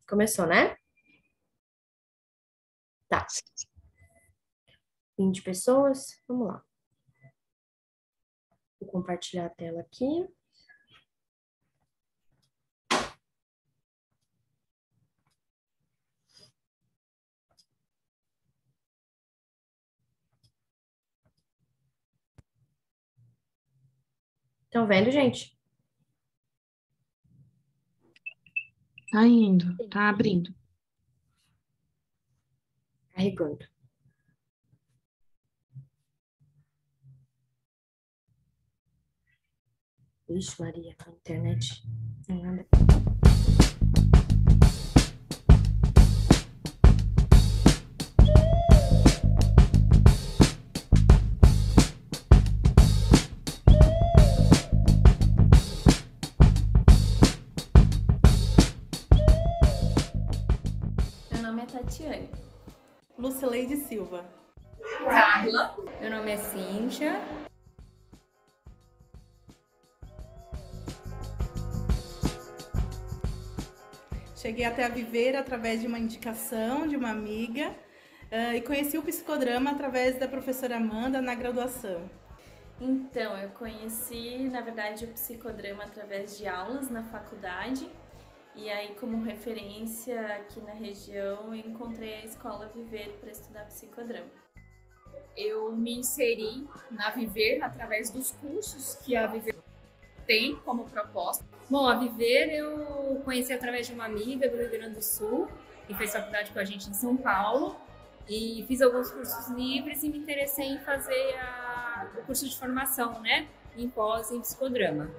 Começou, né? Tá. 20 pessoas. Vamos lá. Vou compartilhar a tela aqui. Estão vendo, gente? Tá indo, tá abrindo. Carregando. Ixi, Maria, a internet. Não anda. Meu nome é Tatiane. Lucileide Silva. Carla. Meu nome é Cíntia. Cheguei até a Viver através de uma indicação de uma amiga e conheci o psicodrama através da professora Amanda na graduação. Então, eu conheci, na verdade, o psicodrama através de aulas na faculdade. E aí, como referência aqui na região, eu encontrei a Escola Viver para estudar psicodrama. Eu me inseri na Viver através dos cursos que a Viver tem como proposta. Bom, a Viver eu conheci através de uma amiga do Rio Grande do Sul, que fez faculdade com a gente em São Paulo, e fiz alguns cursos livres e me interessei em fazer o curso de formação, né, em pós em psicodrama.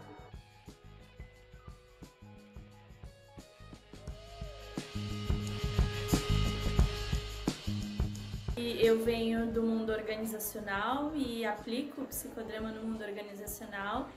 Eu venho do mundo organizacional e aplico o psicodrama no mundo organizacional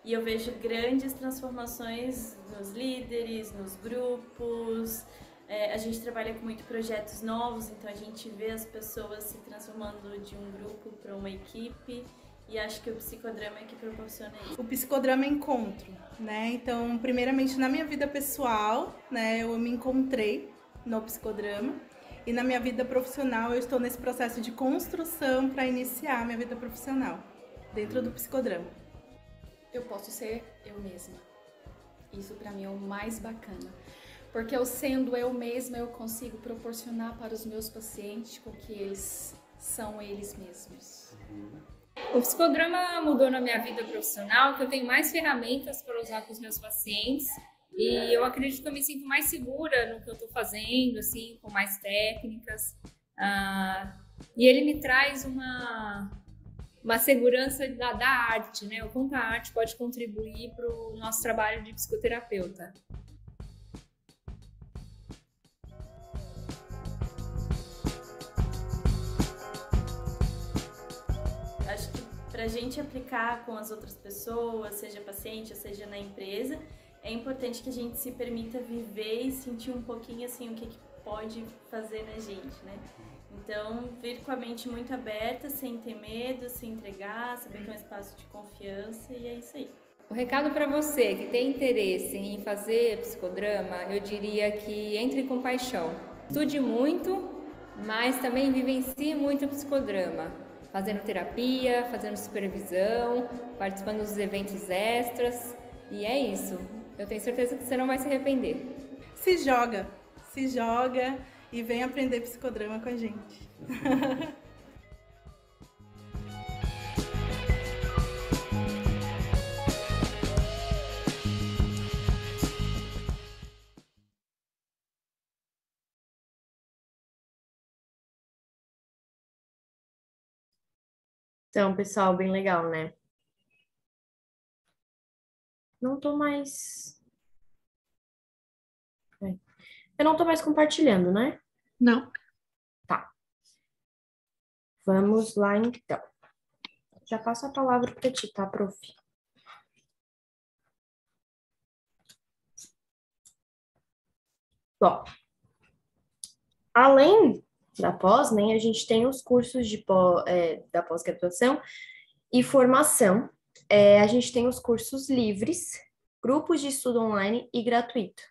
e eu vejo grandes transformações nos líderes, nos grupos. A gente trabalha com muitos projetos novos, então a gente vê as pessoas se transformando de um grupo para uma equipe e acho que o psicodrama é que proporciona isso. O psicodrama é encontro, né? Então, primeiramente na minha vida pessoal, né, eu me encontrei no psicodrama. E na minha vida profissional, eu estou nesse processo de construção para iniciar a minha vida profissional, dentro do psicodrama. Eu posso ser eu mesma. Isso para mim é o mais bacana. Porque eu sendo eu mesma, eu consigo proporcionar para os meus pacientes com que eles são eles mesmos. O psicodrama mudou na minha vida profissional, que eu tenho mais ferramentas para usar com os meus pacientes. E eu acredito que eu me sinto mais segura no que eu estou fazendo, assim, com mais técnicas. E ele me traz uma segurança da arte, né? O quanto a arte pode contribuir para o nosso trabalho de psicoterapeuta. Acho que para a gente aplicar com as outras pessoas, seja paciente ou seja na empresa, é importante que a gente se permita viver e sentir um pouquinho assim o que pode fazer na gente, né? Então, vir com a mente muito aberta, sem ter medo, se entregar, saber que é um espaço de confiança e é isso aí. O recado para você que tem interesse em fazer psicodrama, eu diria que entre com paixão. Estude muito, mas também vivencie muito o psicodrama. Fazendo terapia, fazendo supervisão, participando dos eventos extras. E é isso. Eu tenho certeza que você não vai se arrepender. Se joga e vem aprender psicodrama com a gente. Então, pessoal, bem legal, né? Não tô mais. Eu não tô mais compartilhando, né? Não. Tá. Vamos lá, então. Já passo a palavra para ti, tá, prof? Bom, além da pós, né, a gente tem os cursos da pós-graduação e formação. A gente tem os cursos livres, grupos de estudo online e gratuito.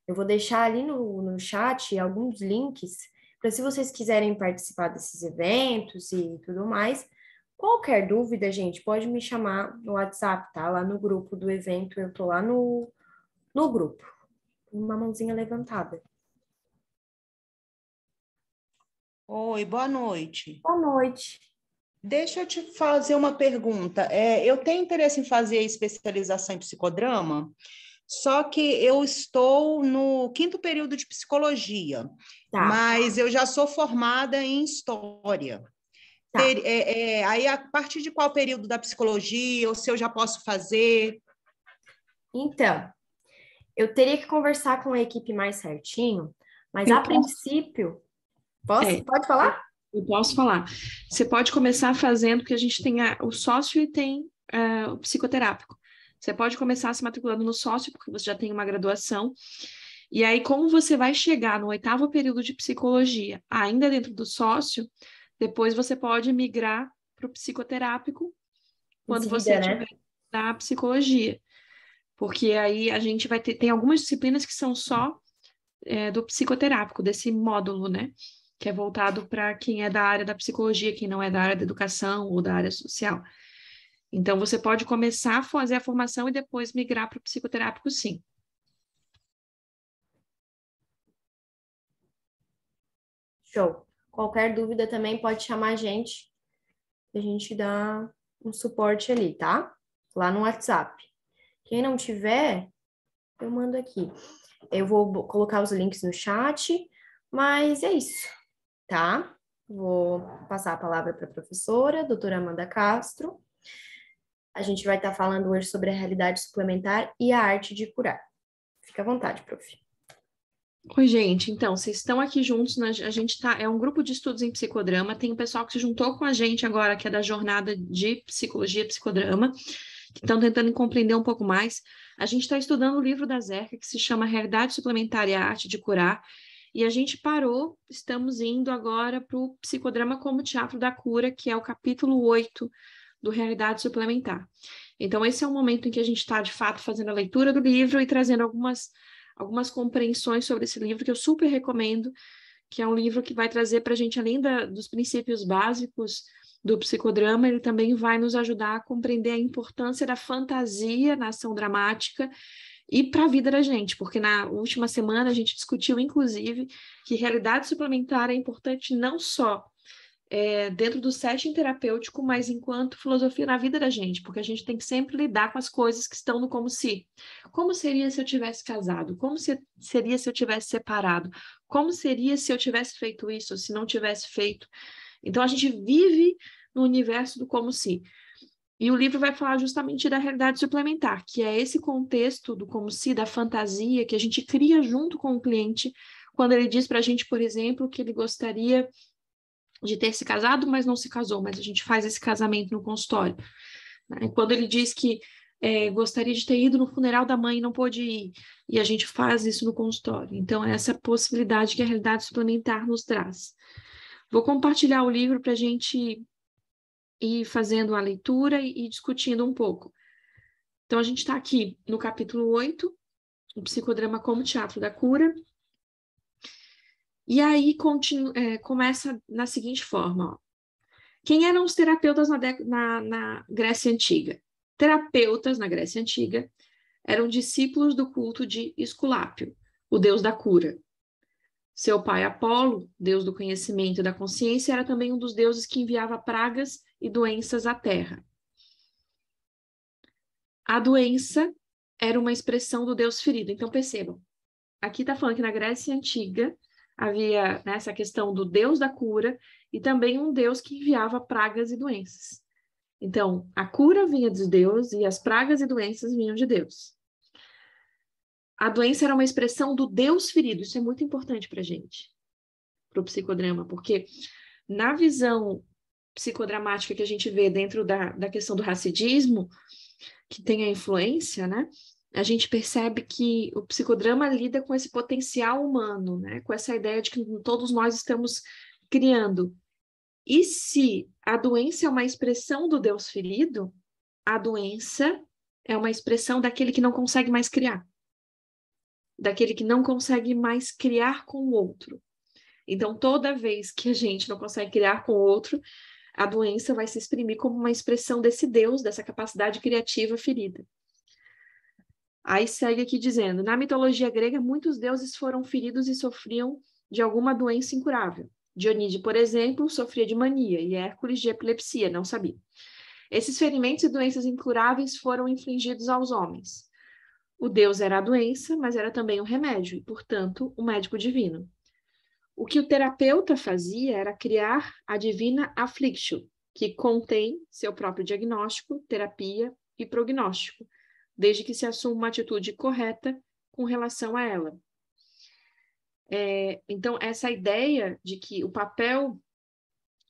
Eu vou deixar ali no chat alguns links para se vocês quiserem participar desses eventos e tudo mais. Qualquer dúvida, gente, pode me chamar no WhatsApp, tá? Lá no grupo do evento, eu tô lá no grupo. Uma mãozinha levantada. Oi, boa noite. Boa noite. Deixa eu te fazer uma pergunta. Eu tenho interesse em fazer a especialização em psicodrama, só que eu estou no 5º período de psicologia, Tá, mas eu já sou formada em história. tá. Aí, a partir de qual período da psicologia, ou se eu já posso fazer? Então, eu teria que conversar com a equipe mais certinho, mas Eu a posso- princípio... É. Pode falar? Eu posso falar. Você pode começar fazendo, porque a gente tem o sócio e tem o psicoterápico. Você pode começar se matriculando no sócio, porque você já tem uma graduação. E aí, como você vai chegar no 8º período de psicologia, ainda dentro do sócio, depois você pode migrar para o psicoterápico quando você Seguida, né? tiver na psicologia. Porque aí a gente vai ter... Tem algumas disciplinas que são só do psicoterápico, desse módulo, né? Que é voltado para quem é da área da psicologia, quem não é da área da educação ou da área social. Então, você pode começar a fazer a formação e depois migrar para o psicoterápico, sim. Show. Qualquer dúvida também pode chamar a gente dá um suporte ali, tá? Lá no WhatsApp. Quem não tiver, eu mando aqui. Eu vou colocar os links no chat, mas é isso, tá? Vou passar a palavra para a professora, doutora Amanda Castro. A gente vai estar falando hoje sobre a realidade suplementar e a arte de curar. Fica à vontade, prof. Oi, gente. Então, vocês estão aqui juntos, a gente é um grupo de estudos em psicodrama, tem um pessoal que se juntou com a gente agora, que é da jornada de psicologia e psicodrama, que estão tentando compreender um pouco mais. A gente está estudando o livro da Zerca, que se chama Realidade Suplementar e a Arte de Curar, e a gente parou, estamos indo agora para o Psicodrama como Teatro da Cura, que é o capítulo 8 do Realidade Suplementar. Então, esse é o momento em que a gente está, de fato, fazendo a leitura do livro e trazendo algumas compreensões sobre esse livro, que eu super recomendo, que é um livro que vai trazer para a gente, além dos princípios básicos do psicodrama, ele também vai nos ajudar a compreender a importância da fantasia na ação dramática e para a vida da gente, porque na última semana a gente discutiu, inclusive, que realidade suplementar é importante não só dentro do setting terapêutico, mas enquanto filosofia na vida da gente, porque a gente tem que sempre lidar com as coisas que estão no como se. Como seria se eu tivesse casado? Como seria se eu tivesse separado? Como seria se eu tivesse feito isso, ou se não tivesse feito? Então, a gente vive no universo do como se. E o livro vai falar justamente da realidade suplementar, que é esse contexto do como se, da fantasia, que a gente cria junto com o cliente, quando ele diz para a gente, por exemplo, que ele gostaria de ter se casado, mas não se casou, mas a gente faz esse casamento no consultório. Né? Quando ele diz que gostaria de ter ido no funeral da mãe e não pôde ir, e a gente faz isso no consultório. Então, é essa possibilidade que a realidade suplementar nos traz. Vou compartilhar o livro para a gente ir fazendo a leitura e discutindo um pouco. Então, a gente está aqui no capítulo 8, o psicodrama como teatro da cura. E aí começa na seguinte forma. Ó. Quem eram os terapeutas na Grécia Antiga? Terapeutas na Grécia Antiga eram discípulos do culto de Esculápio, o deus da cura. Seu pai Apolo, deus do conhecimento e da consciência, era também um dos deuses que enviava pragas e doenças à terra. A doença era uma expressão do deus ferido. Então, percebam, aqui está falando que na Grécia Antiga havia essa questão do deus da cura e também um deus que enviava pragas e doenças. Então, a cura vinha de Deus e as pragas e doenças vinham de Deus. A doença era uma expressão do Deus ferido. Isso é muito importante para a gente, para o psicodrama, porque na visão psicodramática que a gente vê dentro da questão do racidismo, que tem a influência, né? A gente percebe que o psicodrama lida com esse potencial humano, né? Com essa ideia de que todos nós estamos criando. E se a doença é uma expressão do Deus ferido, a doença é uma expressão daquele que não consegue mais criar. daquele que não consegue mais criar com o outro. Então, toda vez que a gente não consegue criar com o outro, a doença vai se exprimir como uma expressão desse Deus, dessa capacidade criativa ferida. Aí segue aqui dizendo, na mitologia grega, muitos deuses foram feridos e sofriam de alguma doença incurável. Dionísio, por exemplo, sofria de mania e Hércules de epilepsia, não sabia. Esses ferimentos e doenças incuráveis foram infligidos aos homens. O Deus era a doença, mas era também o remédio, e, portanto, o médico divino. O que o terapeuta fazia era criar a divina afflictio, que contém seu próprio diagnóstico, terapia e prognóstico, desde que se assuma uma atitude correta com relação a ela. Então, essa ideia de que o papel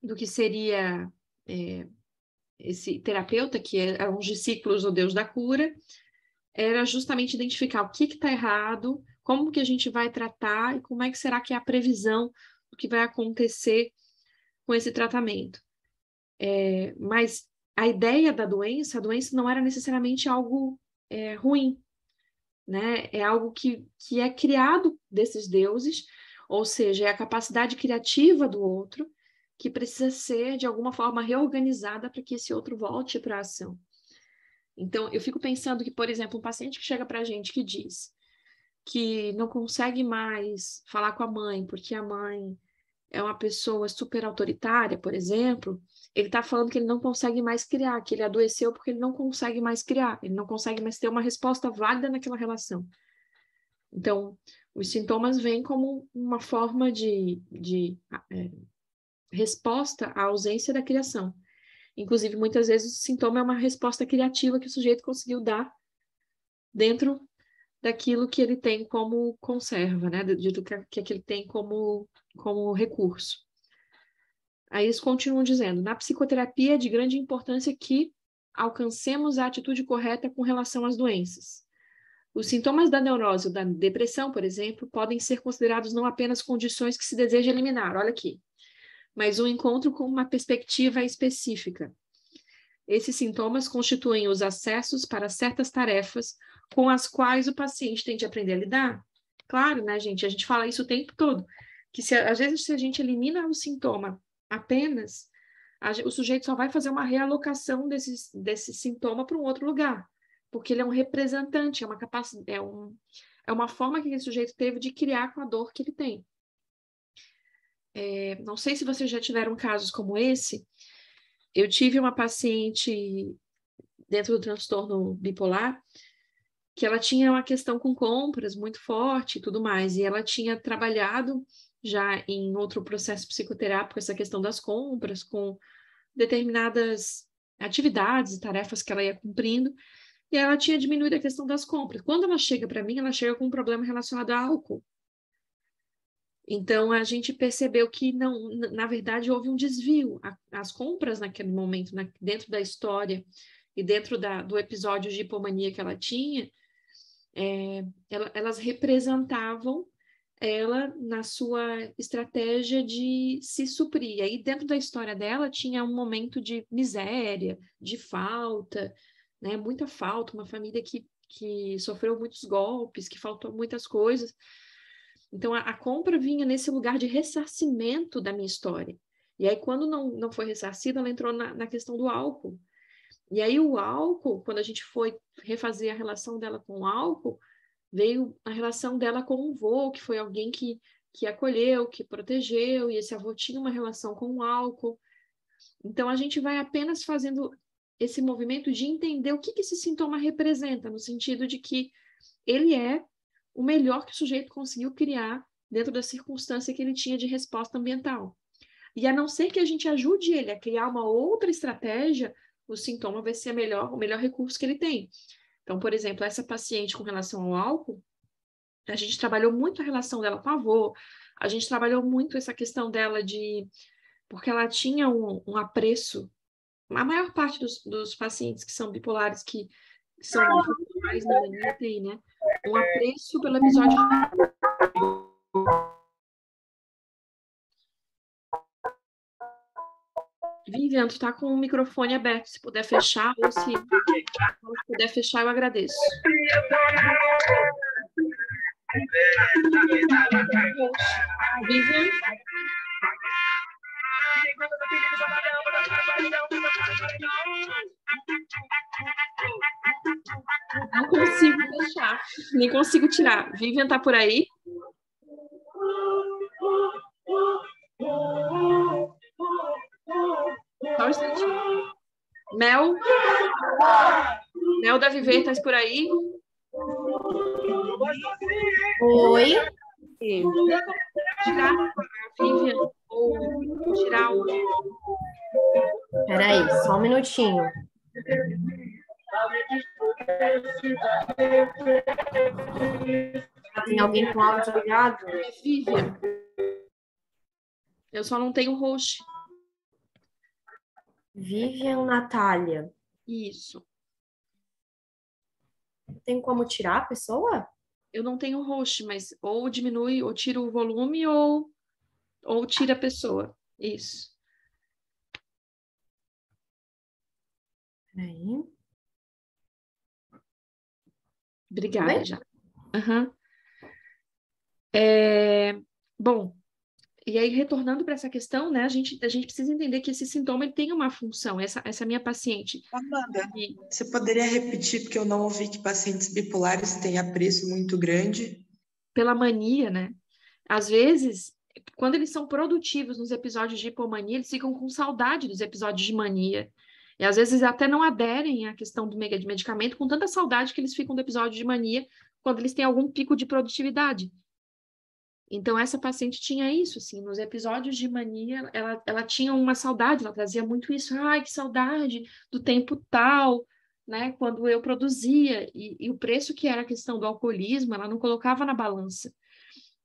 do que seria esse terapeuta, que é um discípulos do Deus da cura, era justamente identificar o que está errado, como que a gente vai tratar e como é que será que é a previsão do que vai acontecer com esse tratamento. Mas a ideia da doença, a doença não era necessariamente algo ruim, né? É algo que é criado desses deuses, ou seja, é a capacidade criativa do outro que precisa ser, de alguma forma, reorganizada para que esse outro volte para a ação. Então, eu fico pensando que, por exemplo, um paciente que chega para a gente que diz que não consegue mais falar com a mãe, porque a mãe é uma pessoa super autoritária, por exemplo, ele está falando que ele não consegue mais criar, que ele adoeceu porque ele não consegue mais criar, ele não consegue mais ter uma resposta válida naquela relação. Então, os sintomas vêm como uma forma de resposta à ausência da criação. Inclusive, muitas vezes, o sintoma é uma resposta criativa que o sujeito conseguiu dar dentro daquilo que ele tem como conserva, né? Do que ele tem como recurso. Aí eles continuam dizendo, na psicoterapia é de grande importância que alcancemos a atitude correta com relação às doenças. Os sintomas da neurose ou da depressão, por exemplo, podem ser considerados não apenas condições que se deseja eliminar, olha aqui, mas um encontro com uma perspectiva específica. Esses sintomas constituem os acessos para certas tarefas com as quais o paciente tem de aprender a lidar. Claro, né, gente? A gente fala isso o tempo todo, que às vezes se a gente elimina o sintoma apenas, o sujeito só vai fazer uma realocação desse sintoma para um outro lugar, porque ele é um representante, é uma forma que esse sujeito teve de criar com a dor que ele tem. Não sei se vocês já tiveram casos como esse. Eu tive uma paciente dentro do transtorno bipolar que ela tinha uma questão com compras muito forte e tudo mais, e ela tinha trabalhado já em outro processo psicoterápico essa questão das compras, com determinadas atividades e tarefas que ela ia cumprindo, e ela tinha diminuído a questão das compras. Quando ela chega para mim, ela chega com um problema relacionado a álcool. Então, a gente percebeu que, não, na verdade, houve um desvio. As compras naquele momento, dentro da história e dentro do episódio de hipomania que ela tinha, elas representavam ela na sua estratégia de se suprir. Aí, dentro da história dela, tinha um momento de miséria, de falta, né? Muita falta, uma família que sofreu muitos golpes, que faltou muitas coisas. Então, a compra vinha nesse lugar de ressarcimento da minha história. E aí, quando não foi ressarcida, ela entrou na questão do álcool. E aí, o álcool, quando a gente foi refazer a relação dela com o álcool, veio a relação dela com o avô, que foi alguém que acolheu, que protegeu, e esse avô tinha uma relação com o álcool. Então, a gente vai apenas fazendo esse movimento de entender o que esse sintoma representa, no sentido de que ele é o melhor que o sujeito conseguiu criar dentro da circunstância que ele tinha de resposta ambiental. E a não ser que a gente ajude ele a criar uma outra estratégia, o sintoma vai ser o melhor recurso que ele tem. Então, por exemplo, essa paciente com relação ao álcool, a gente trabalhou muito a relação dela com o avô, a gente trabalhou muito essa questão dela porque ela tinha um apreço. A maior parte dos pacientes que são bipolares, que são mais na mania, tem, né? Um apreço pelo episódio. Vivian, tu tá com o microfone aberto, se puder fechar, ou se puder fechar, eu agradeço. Vivian? Não consigo deixar, nem consigo tirar. Vivian tá por aí? Só um instantinho. Mel? Mel da Viver, tá por aí? Oi? Tirar a Vivian ou tirar o... Peraí, só um minutinho. Tem alguém com áudio ligado? Vivian. Eu só não tenho host. Vivian Natália. Isso. Tem como tirar a pessoa? Eu não tenho host, mas ou diminui, ou tira o volume, ou tira a pessoa. Isso. Peraí. Obrigada, Oi? já. Uhum. Bom, e aí retornando para essa questão, né, a gente precisa entender que esse sintoma ele tem uma função. Essa minha paciente. Amanda, você poderia repetir, porque eu não ouvi que pacientes bipolares têm apreço muito grande? Pela mania, né? Às vezes, quando eles são produtivos nos episódios de hipomania, eles ficam com saudade dos episódios de mania. E às vezes até não aderem à questão do medicamento com tanta saudade que eles ficam do episódio de mania quando eles têm algum pico de produtividade. Então, essa paciente tinha isso, assim, nos episódios de mania, ela tinha uma saudade, ela trazia muito isso, ai, que saudade do tempo tal, né, quando eu produzia, e o preço que era a questão do alcoolismo, ela não colocava na balança,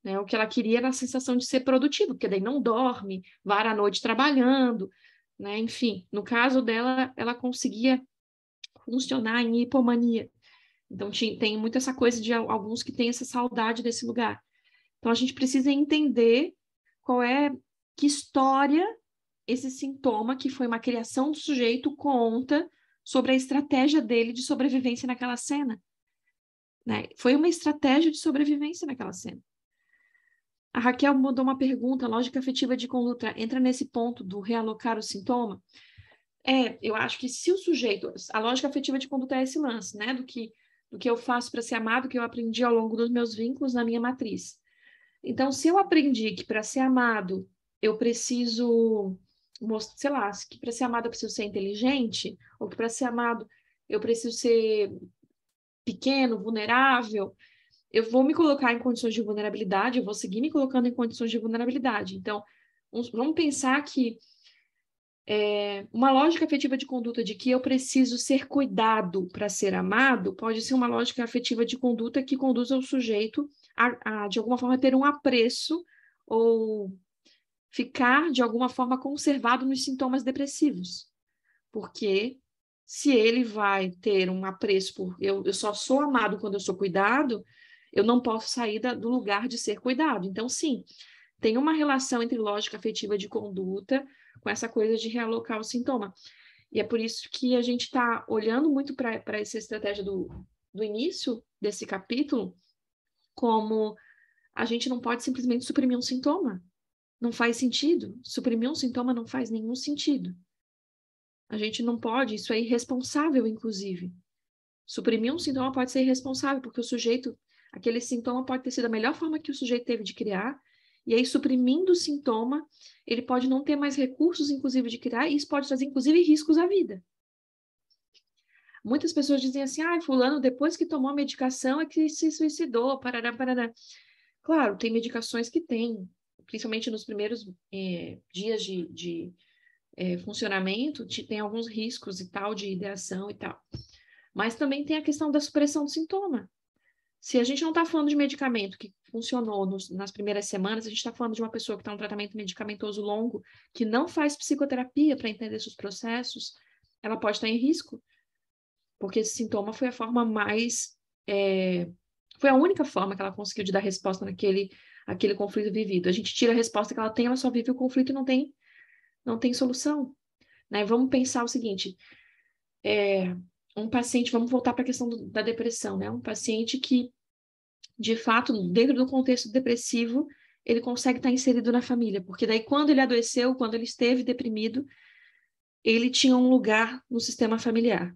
né, o que ela queria era a sensação de ser produtivo, porque daí não dorme, vara a noite trabalhando, né, enfim, no caso dela, ela conseguia funcionar em hipomania, então tem muito essa coisa de alguns que têm essa saudade desse lugar. Então, a gente precisa entender que história esse sintoma, que foi uma criação do sujeito, conta sobre a estratégia dele de sobrevivência naquela cena. Né? Foi uma estratégia de sobrevivência naquela cena. A Raquel mandou uma pergunta, lógica afetiva de conduta, entra nesse ponto do realocar o sintoma? Eu acho que se o sujeito, a lógica afetiva de conduta é esse lance, né? Do que eu faço para ser amado, que eu aprendi ao longo dos meus vínculos na minha matriz. Então, se eu aprendi que para ser amado eu preciso, sei lá, que para ser amado eu preciso ser inteligente, ou que para ser amado eu preciso ser pequeno, vulnerável, eu vou me colocar em condições de vulnerabilidade, eu vou seguir me colocando em condições de vulnerabilidade. Então, vamos pensar que uma lógica afetiva de conduta de que eu preciso ser cuidado para ser amado pode ser uma lógica afetiva de conduta que conduza o sujeito a de alguma forma, ter um apreço ou ficar, de alguma forma, conservado nos sintomas depressivos. Porque se ele vai ter um apreço por eu só sou amado quando eu sou cuidado, eu não posso sair do lugar de ser cuidado. Então, sim, tem uma relação entre lógica afetiva de conduta com essa coisa de realocar o sintoma. E é por isso que a gente está olhando muito para essa estratégia do início desse capítulo, como a gente não pode simplesmente suprimir um sintoma. Não faz sentido. Suprimir um sintoma não faz nenhum sentido. A gente não pode, isso é irresponsável, inclusive. Suprimir um sintoma pode ser irresponsável, porque o sujeito, aquele sintoma pode ter sido a melhor forma que o sujeito teve de criar, e aí, suprimindo o sintoma, ele pode não ter mais recursos, inclusive, de criar, e isso pode trazer, inclusive, riscos à vida. Muitas pessoas dizem assim, fulano, depois que tomou a medicação, é que se suicidou, parará, parará. Claro, tem medicações que tem, principalmente nos primeiros dias de funcionamento, tem alguns riscos e tal, de ideação e tal. Mas também tem a questão da supressão do sintoma. Se a gente não está falando de medicamento que funcionou nas primeiras semanas, a gente está falando de uma pessoa que está em um tratamento medicamentoso longo, que não faz psicoterapia para entender seus processos, ela pode estar em risco, porque esse sintoma foi a forma mais... foi a única forma que ela conseguiu de dar resposta aquele conflito vivido. A gente tira a resposta que ela tem, ela só vive o conflito e não tem solução. Né? Vamos pensar o seguinte, um paciente, vamos voltar para a questão da depressão, né? Um paciente que, de fato, dentro do contexto depressivo, ele consegue estar inserido na família, porque daí quando ele adoeceu, quando ele esteve deprimido, ele tinha um lugar no sistema familiar.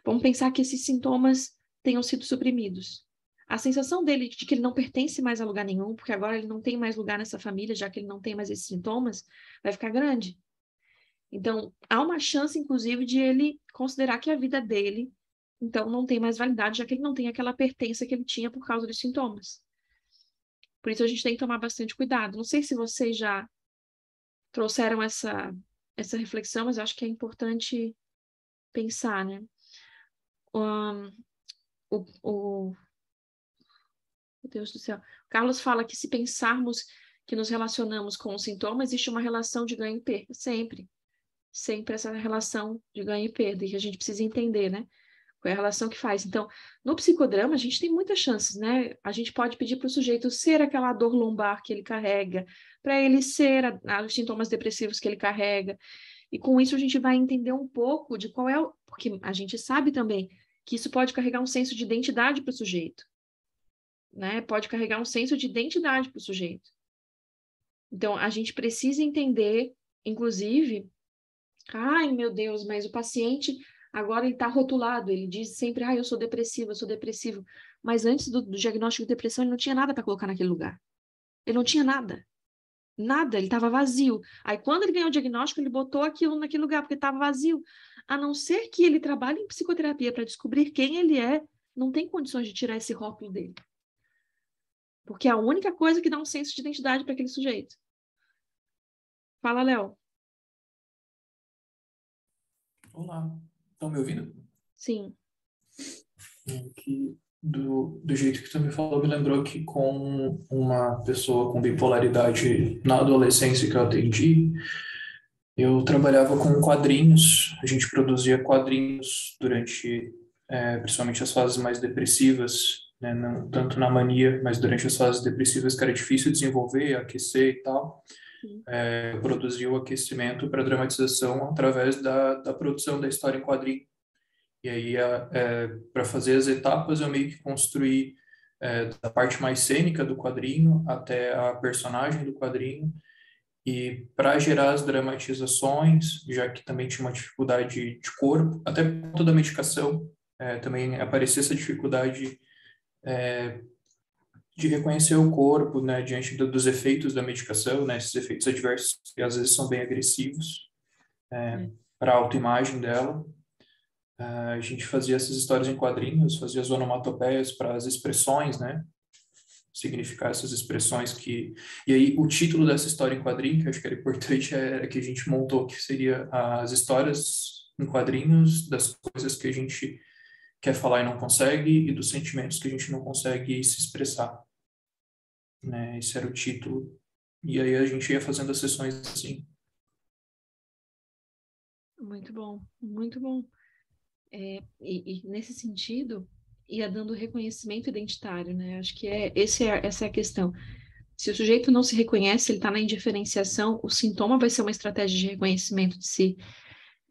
Vamos pensar que esses sintomas tenham sido suprimidos. A sensação dele de que ele não pertence mais a lugar nenhum, porque agora ele não tem mais lugar nessa família, já que ele não tem mais esses sintomas, vai ficar grande. Então, há uma chance, inclusive, de ele considerar que a vida dele, então, não tem mais validade, já que ele não tem aquela pertença que ele tinha por causa dos sintomas. Por isso, a gente tem que tomar bastante cuidado. Não sei se vocês já trouxeram essa reflexão, mas eu acho que é importante pensar, né? Meu Deus do céu. Carlos fala que se pensarmos que nos relacionamos com o sintoma, existe uma relação de ganho e perda, sempre. Sempre essa relação de ganho e perda, e que a gente precisa entender, né? Qual é a relação que faz. Então, no psicodrama, a gente tem muitas chances, né? A gente pode pedir para o sujeito ser aquela dor lombar que ele carrega, para ele ser os sintomas depressivos que ele carrega, e com isso a gente vai entender um pouco de qual é o... Porque a gente sabe também que isso pode carregar um senso de identidade para o sujeito, né? Pode carregar um senso de identidade para o sujeito. Então, a gente precisa entender, inclusive, ai, meu Deus, mas o paciente agora ele está rotulado, ele diz sempre, eu sou depressivo, eu sou depressivo. Mas antes do diagnóstico de depressão, ele não tinha nada para colocar naquele lugar. Ele não tinha nada. Nada, ele estava vazio. Aí, quando ele ganhou o diagnóstico, ele botou aquilo naquele lugar, porque estava vazio. A não ser que ele trabalhe em psicoterapia para descobrir quem ele é, não tem condições de tirar esse rótulo dele. Porque é a única coisa que dá um senso de identidade para aquele sujeito. Fala, Léo. Olá, estão me ouvindo? Sim. Que, do jeito que tu me falou, me lembrou que com uma pessoa com bipolaridade na adolescência que eu atendi, eu trabalhava com quadrinhos, a gente produzia quadrinhos durante, principalmente as fases mais depressivas, né, não tanto na mania, mas durante as fases depressivas que era difícil desenvolver, aquecer e tal. Eu produzia o aquecimento para dramatização através da produção da história em quadrinho. E aí, para fazer as etapas, eu meio que construí da parte mais cênica do quadrinho até a personagem do quadrinho. E para gerar as dramatizações, já que também tinha uma dificuldade de corpo, até por conta da medicação, também aparecia essa dificuldade de reconhecer o corpo, né, diante dos efeitos da medicação, né, esses efeitos adversos que às vezes são bem agressivos para a autoimagem dela. A gente fazia essas histórias em quadrinhos, fazia as onomatopeias para as expressões, né, significar essas expressões que... E aí o título dessa história em quadrinho, que eu acho que era importante, era que a gente montou, que seria as histórias em quadrinhos das coisas que a gente quer falar e não consegue, e dos sentimentos que a gente não consegue se expressar. Né? Esse era o título. E aí a gente ia fazendo as sessões assim. Muito bom, muito bom. E nesse sentido, ia dando reconhecimento identitário, né? Acho que essa é a questão. Se o sujeito não se reconhece, ele está na indiferenciação, o sintoma vai ser uma estratégia de reconhecimento de si.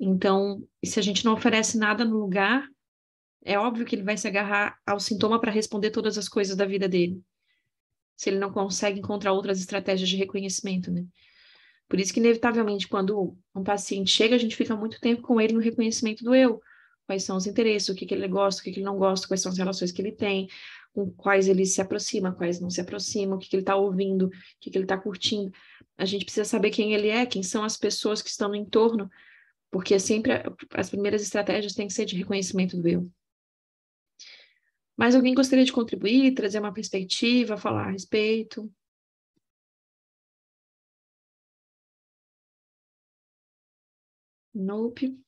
Então, se a gente não oferece nada no lugar, é óbvio que ele vai se agarrar ao sintoma para responder todas as coisas da vida dele. Se ele não consegue encontrar outras estratégias de reconhecimento, né? Por isso que, inevitavelmente, quando um paciente chega, a gente fica muito tempo com ele no reconhecimento do eu. Quais são os interesses, o que ele gosta, o que ele não gosta, quais são as relações que ele tem, com quais ele se aproxima, quais não se aproxima, o que ele está ouvindo, o que ele está curtindo. A gente precisa saber quem ele é, quem são as pessoas que estão no entorno, porque sempre as primeiras estratégias têm que ser de reconhecimento do eu. Mas alguém gostaria de contribuir, trazer uma perspectiva, falar a respeito? Nope.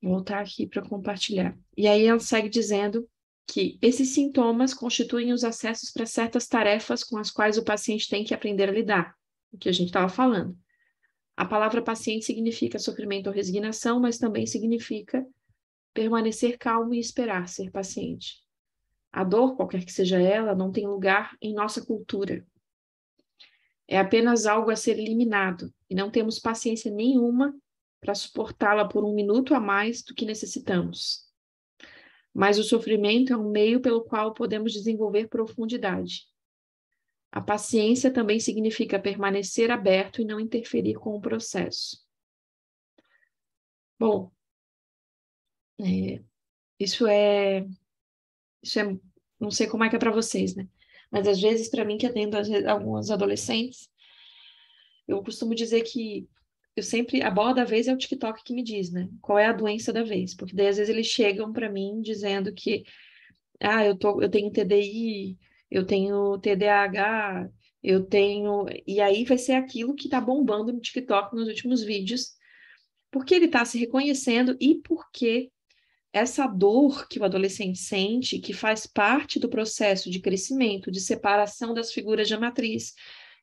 Vou voltar aqui para compartilhar. E aí ela segue dizendo que esses sintomas constituem os acessos para certas tarefas com as quais o paciente tem que aprender a lidar, o que a gente estava falando. A palavra paciente significa sofrimento ou resignação, mas também significa permanecer calmo e esperar ser paciente. A dor, qualquer que seja ela, não tem lugar em nossa cultura. É apenas algo a ser eliminado, e não temos paciência nenhuma para suportá-la por um minuto a mais do que necessitamos. mas o sofrimento é um meio pelo qual podemos desenvolver profundidade. A paciência também significa permanecer aberto e não interferir com o processo. Bom, isso é, não sei como é que é para vocês, né? Mas às vezes, para mim, que atendo alguns adolescentes, eu costumo dizer que a bola da vez é o TikTok que me diz, né? Qual é a doença da vez? Porque daí, às vezes, eles chegam para mim dizendo que, eu tenho TDI, eu tenho TDAH, e aí vai ser aquilo que tá bombando no TikTok nos últimos vídeos, porque ele tá se reconhecendo e porque essa dor que o adolescente sente, que faz parte do processo de crescimento, de separação das figuras de matriz,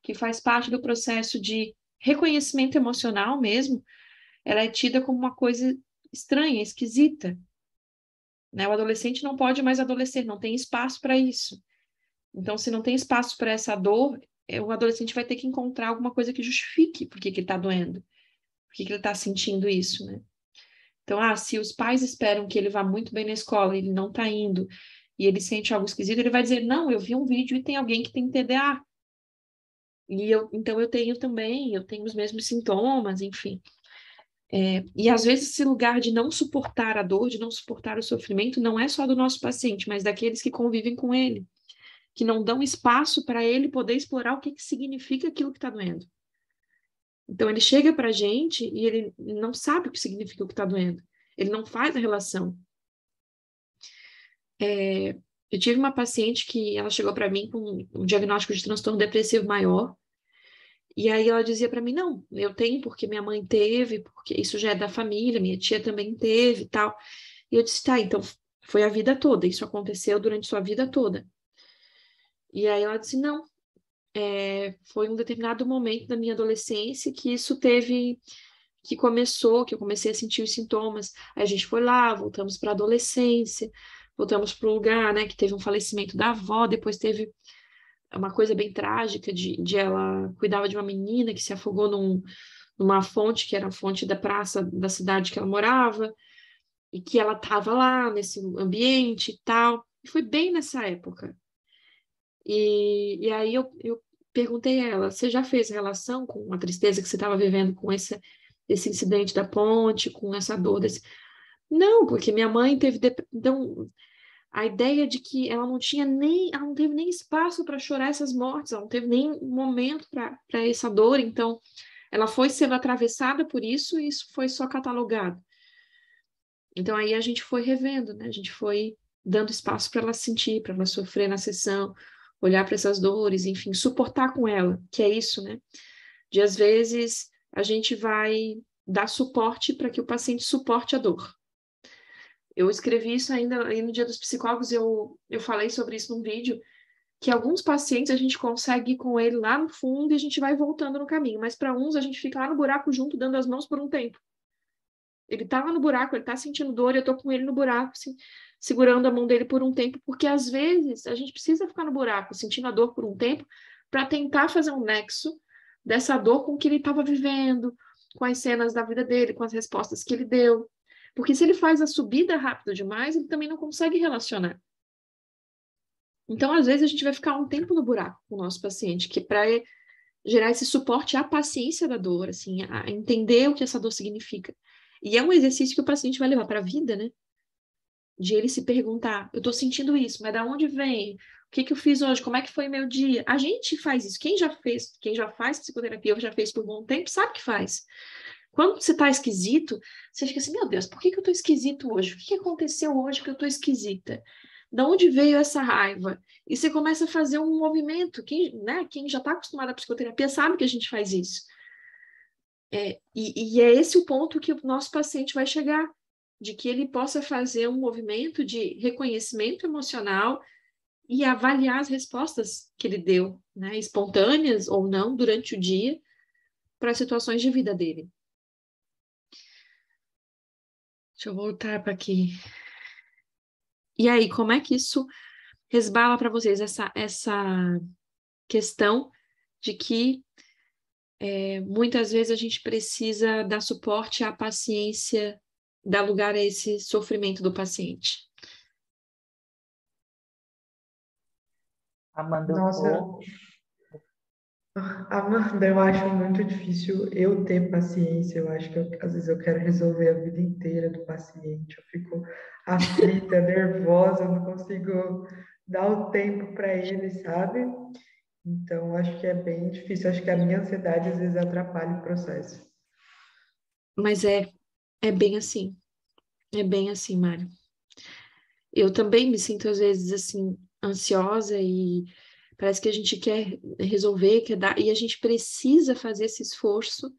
que faz parte do processo de reconhecimento emocional mesmo, ela é tida como uma coisa estranha, esquisita. Né? O adolescente não pode mais adolescer, não tem espaço para isso. Então, se não tem espaço para essa dor, o adolescente vai ter que encontrar alguma coisa que justifique por que ele está doendo, por que ele está sentindo isso, né? Então, se os pais esperam que ele vá muito bem na escola e ele não está indo, e ele sente algo esquisito, ele vai dizer, não, eu vi um vídeo e tem alguém que tem TDA. Então eu tenho também, eu tenho os mesmos sintomas, enfim. E às vezes esse lugar de não suportar a dor, de não suportar o sofrimento, não é só do nosso paciente, mas daqueles que convivem com ele, que não dão espaço para ele poder explorar o que significa aquilo que está doendo. Então, ele chega para a gente e ele não sabe o que significa o que está doendo. Ele não faz a relação. Eu tive uma paciente que ela chegou para mim com um diagnóstico de transtorno depressivo maior. E aí ela dizia para mim, não, eu tenho porque minha mãe teve, porque isso já é da família, minha tia também teve e tal. E eu disse, tá, então foi a vida toda, isso aconteceu durante sua vida toda. E aí ela disse, não, foi um determinado momento da minha adolescência que isso teve, que eu comecei a sentir os sintomas. Aí a gente foi lá, voltamos para a adolescência, voltamos para o lugar, né, que teve um falecimento da avó, depois teve uma coisa bem trágica de ela cuidava de uma menina que se afogou numa fonte, que era a fonte da praça da cidade que ela morava, e que ela estava lá nesse ambiente e tal. E foi bem nessa época. E aí eu perguntei a ela, você já fez relação com a tristeza que você estava vivendo com esse incidente da ponte, com essa dor desse... Não, porque minha mãe teve... Então, a ideia de que ela não teve nem espaço para chorar essas mortes, ela não teve nem momento para essa dor, então ela foi sendo atravessada por isso e isso foi só catalogado. Então aí a gente foi revendo, né? A gente foi dando espaço para ela sentir, para ela sofrer na sessão, olhar para essas dores, enfim, suportar com ela, que é isso, né? De às vezes a gente vai dar suporte para que o paciente suporte a dor. Eu escrevi isso ainda no Dia dos Psicólogos, eu falei sobre isso num vídeo, que alguns pacientes a gente consegue ir com ele lá no fundo e a gente vai voltando no caminho, mas para uns a gente fica lá no buraco junto, dando as mãos por um tempo. Ele tá lá no buraco, ele tá sentindo dor e eu tô com ele no buraco, assim, segurando a mão dele por um tempo, porque às vezes a gente precisa ficar no buraco, sentindo a dor por um tempo, para tentar fazer um nexo dessa dor com o que ele estava vivendo, com as cenas da vida dele, com as respostas que ele deu. Porque se ele faz a subida rápido demais, ele também não consegue relacionar. Então, às vezes, a gente vai ficar um tempo no buraco com o nosso paciente, que para gerar esse suporte à paciência da dor, assim, a entender o que essa dor significa. E é um exercício que o paciente vai levar para a vida, né? De ele se perguntar, eu estou sentindo isso, mas da onde vem? O que eu fiz hoje? Como é que foi meu dia? A gente faz isso. Quem já faz psicoterapia ou já fez por um bom tempo, sabe que faz. Quando você tá esquisito, você fica assim, meu Deus, por que eu tô esquisito hoje? O que aconteceu hoje que eu tô esquisita? De onde veio essa raiva? E você começa a fazer um movimento. Quem já está acostumado à psicoterapia sabe que a gente faz isso. E é esse o ponto que o nosso paciente vai chegar, de que ele possa fazer um movimento de reconhecimento emocional e avaliar as respostas que ele deu, né, espontâneas ou não, durante o dia, para as situações de vida dele. Deixa eu voltar para aqui. E aí, como é que isso resbala para vocês, essa questão de que muitas vezes a gente precisa dar suporte à paciência, dar lugar a esse sofrimento do paciente? Amanda, eu Nossa, tô. Amanda, eu acho muito difícil eu ter paciência. Eu acho que às vezes eu quero resolver a vida inteira do paciente. Eu fico aflita, nervosa, eu não consigo dar o tempo para ele, sabe? Então, acho que é bem difícil. Acho que a minha ansiedade às vezes atrapalha o processo. Mas é bem assim. É bem assim, Mário. Eu também me sinto, às vezes, assim, ansiosa e parece que a gente quer resolver, quer dar, e a gente precisa fazer esse esforço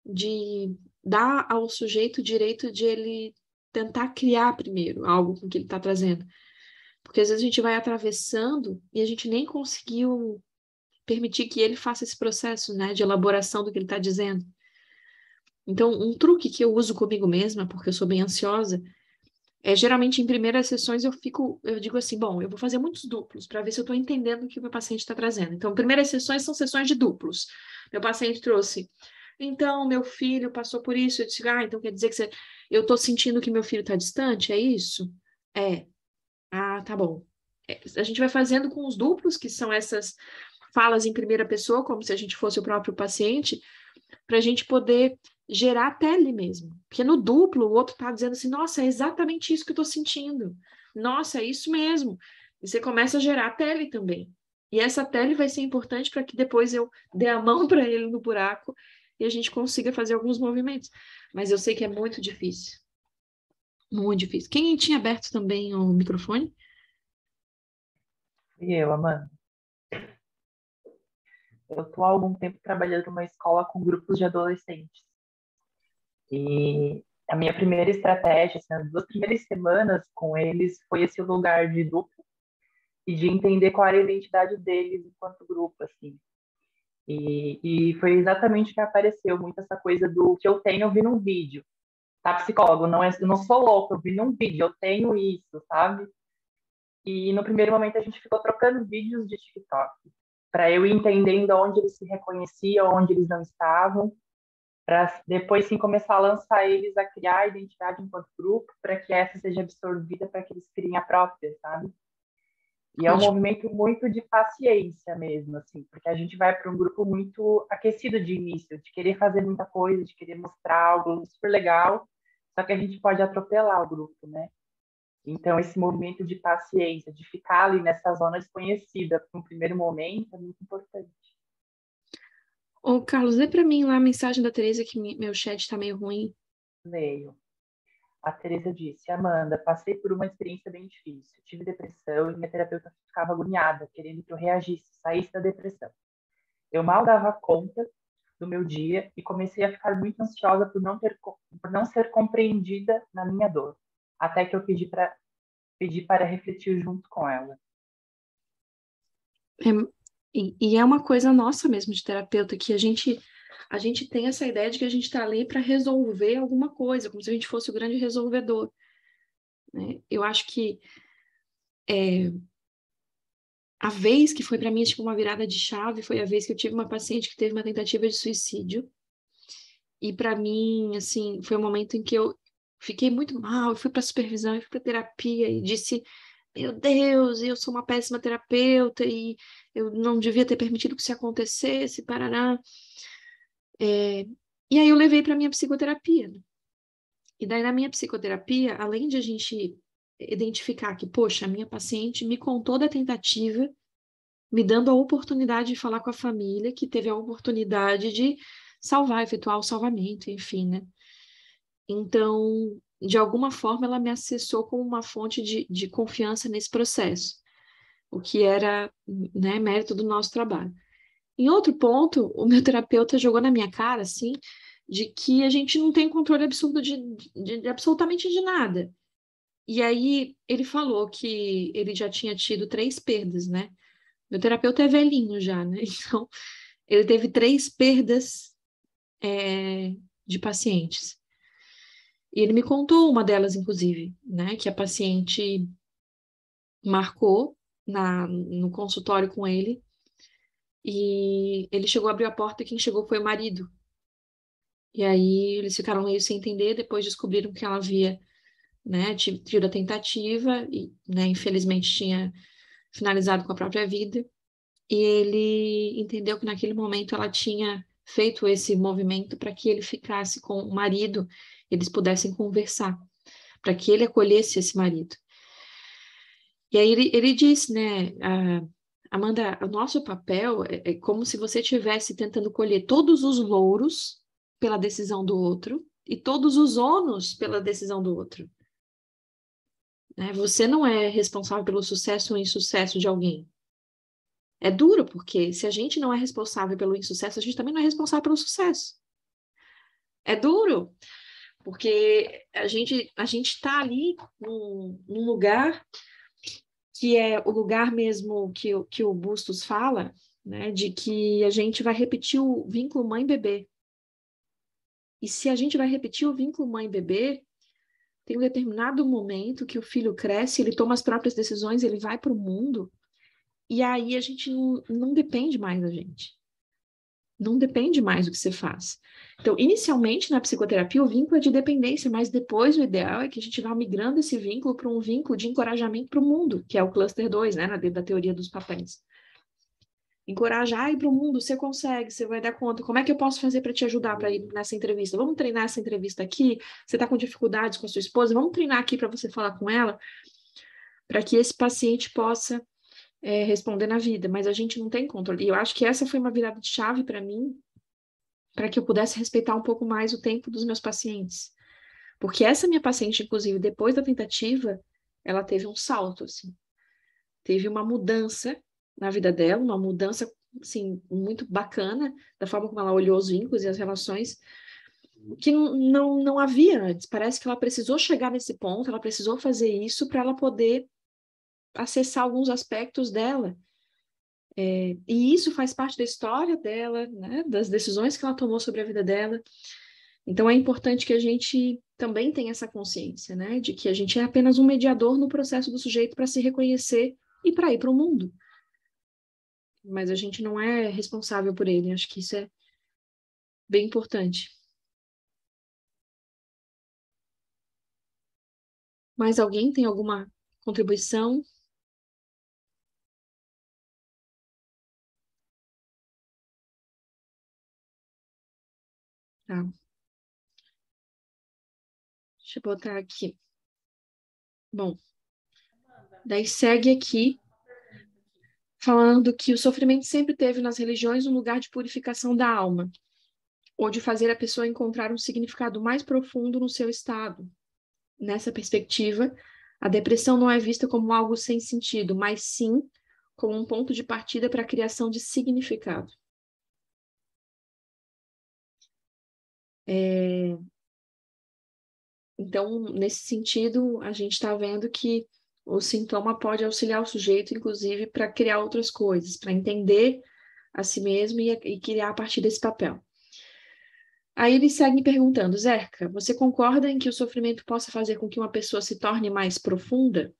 de dar ao sujeito o direito de ele tentar criar primeiro algo com que ele está trazendo. Porque às vezes a gente vai atravessando e a gente nem conseguiu permitir que ele faça esse processo, né, de elaboração do que ele está dizendo. Então, um truque que eu uso comigo mesma, porque eu sou bem ansiosa, geralmente em primeiras sessões eu digo assim, bom, eu vou fazer muitos duplos para ver se eu estou entendendo o que o meu paciente está trazendo. Então, primeiras sessões são sessões de duplos. Meu paciente trouxe, então, meu filho passou por isso, eu disse, então quer dizer que eu estou sentindo que meu filho está distante, é isso? É. Ah, tá bom. A gente vai fazendo com os duplos, que são essas falas em primeira pessoa, como se a gente fosse o próprio paciente, para a gente poder gerar a tele mesmo. Porque no duplo, o outro está dizendo assim, nossa, é exatamente isso que eu estou sentindo. Nossa, é isso mesmo. E você começa a gerar a tele também. E essa tele vai ser importante para que depois eu dê a mão para ele no buraco e a gente consiga fazer alguns movimentos. Mas eu sei que é muito difícil. Muito difícil. Quem tinha aberto também o microfone? E eu, Amanda. Eu estou há algum tempo trabalhando numa escola com grupos de adolescentes. E a minha primeira estratégia, assim, as 2 primeiras semanas com eles, foi esse lugar de duplo e de entender qual era a identidade deles enquanto grupo, assim. E foi exatamente o que apareceu, muito essa coisa do que eu tenho, eu vi num vídeo. Tá, psicólogo, eu não sou louco, eu vi num vídeo, eu tenho isso, sabe? E no primeiro momento a gente ficou trocando vídeos de TikTok, para eu ir entendendo onde eles se reconheciam, onde eles não estavam, para depois sim começar a lançar eles a criar a identidade enquanto grupo, para que essa seja absorvida, para que eles criem a própria, sabe? E é um movimento muito de paciência mesmo, assim, porque a gente vai para um grupo muito aquecido de início, de querer fazer muita coisa, de querer mostrar algo super legal, só que a gente pode atropelar o grupo, né? Então, esse movimento de paciência, de ficar ali nessa zona desconhecida no primeiro momento, é muito importante. Ô, Carlos, lê para mim lá a mensagem da Tereza, que meu chat está meio ruim. Leio. A Tereza disse, Amanda, passei por uma experiência bem difícil. Tive depressão e minha terapeuta ficava agoniada, querendo que eu reagisse, saísse da depressão. Eu mal dava conta do meu dia e comecei a ficar muito ansiosa por não ser compreendida na minha dor, até que eu pedi para refletir junto com ela. E é uma coisa nossa mesmo de terapeuta, que a gente tem essa ideia de que a gente está ali para resolver alguma coisa, como se a gente fosse o grande resolvedor, né? Eu acho que a vez que foi para mim tipo uma virada de chave foi a vez que eu tive uma paciente que teve uma tentativa de suicídio. E para mim, assim, foi um momento em que eu fiquei muito mal, eu fui para supervisão, eu fui para terapia e disse: meu Deus, eu sou uma péssima terapeuta e eu não devia ter permitido que isso acontecesse, parará. E aí eu levei para minha psicoterapia, né? E daí na minha psicoterapia, além de a gente identificar que, poxa, a minha paciente me contou da tentativa, me dando a oportunidade de falar com a família, que teve a oportunidade de salvar, efetuar o salvamento, enfim, né? Então, de alguma forma, ela me acessou como uma fonte de confiança nesse processo, o que era, né, mérito do nosso trabalho. Em outro ponto, o meu terapeuta jogou na minha cara, assim, de que a gente não tem controle absoluto de absolutamente de nada. E aí, ele falou que ele já tinha tido 3 perdas, né? Meu terapeuta é velhinho já, né? Então, ele teve 3 perdas de pacientes. E ele me contou uma delas, inclusive, né? Que a paciente marcou no consultório com ele e ele chegou a abrir a porta e quem chegou foi o marido. E aí eles ficaram meio sem entender, depois descobriram que ela havia, né, tido a tentativa e, né, infelizmente tinha finalizado com a própria vida, e ele entendeu que naquele momento ela tinha feito esse movimento para que ele ficasse com o marido, eles pudessem conversar, para que ele acolhesse esse marido. E aí ele disse, né, Amanda, o nosso papel é como se você estivesse tentando colher todos os louros pela decisão do outro e todos os ônus pela decisão do outro. Né? Você não é responsável pelo sucesso ou insucesso de alguém. É duro, porque se a gente não é responsável pelo insucesso, a gente também não é responsável pelo sucesso. É duro, porque a gente está ali num lugar que é o lugar mesmo que o Bustos fala, né, de que a gente vai repetir o vínculo mãe-bebê. E se a gente vai repetir o vínculo mãe-bebê, tem um determinado momento que o filho cresce, ele toma as próprias decisões, ele vai para o mundo, e aí a gente não depende mais da gente. Não depende mais do que você faz. Então, inicialmente, na psicoterapia, o vínculo é de dependência, mas depois o ideal é que a gente vá migrando esse vínculo para um vínculo de encorajamento para o mundo, que é o cluster 2, né, dentro da teoria dos papéis. Encorajar a ir para o mundo, você consegue, você vai dar conta. Como é que eu posso fazer para te ajudar para ir nessa entrevista? Vamos treinar essa entrevista aqui? Você está com dificuldades com a sua esposa? Vamos treinar aqui para você falar com ela, para que esse paciente possa responder na vida, mas a gente não tem controle. E eu acho que essa foi uma virada de chave para mim, para que eu pudesse respeitar um pouco mais o tempo dos meus pacientes. Porque essa minha paciente, inclusive, depois da tentativa, ela teve um salto, assim. Teve uma mudança na vida dela, uma mudança, assim, muito bacana, da forma como ela olhou os vínculos e as relações, que não havia antes. Parece que ela precisou chegar nesse ponto, ela precisou fazer isso para ela poder acessar alguns aspectos dela. E isso faz parte da história dela, né, das decisões que ela tomou sobre a vida dela. Então é importante que a gente também tenha essa consciência, né, de que a gente é apenas um mediador no processo do sujeito para se reconhecer e para ir para o mundo. Mas a gente não é responsável por ele. Acho que isso é bem importante. Mais alguém tem alguma contribuição? Tá. Deixa eu botar aqui. Bom, daí segue aqui, falando que o sofrimento sempre teve nas religiões um lugar de purificação da alma, ou de fazer a pessoa encontrar um significado mais profundo no seu estado. Nessa perspectiva, a depressão não é vista como algo sem sentido, mas sim como um ponto de partida para a criação de significado. Então, nesse sentido, a gente está vendo que o sintoma pode auxiliar o sujeito, inclusive, para criar outras coisas, para entender a si mesmo e criar a partir desse papel. Aí ele segue perguntando, Zerka, você concorda em que o sofrimento possa fazer com que uma pessoa se torne mais profunda?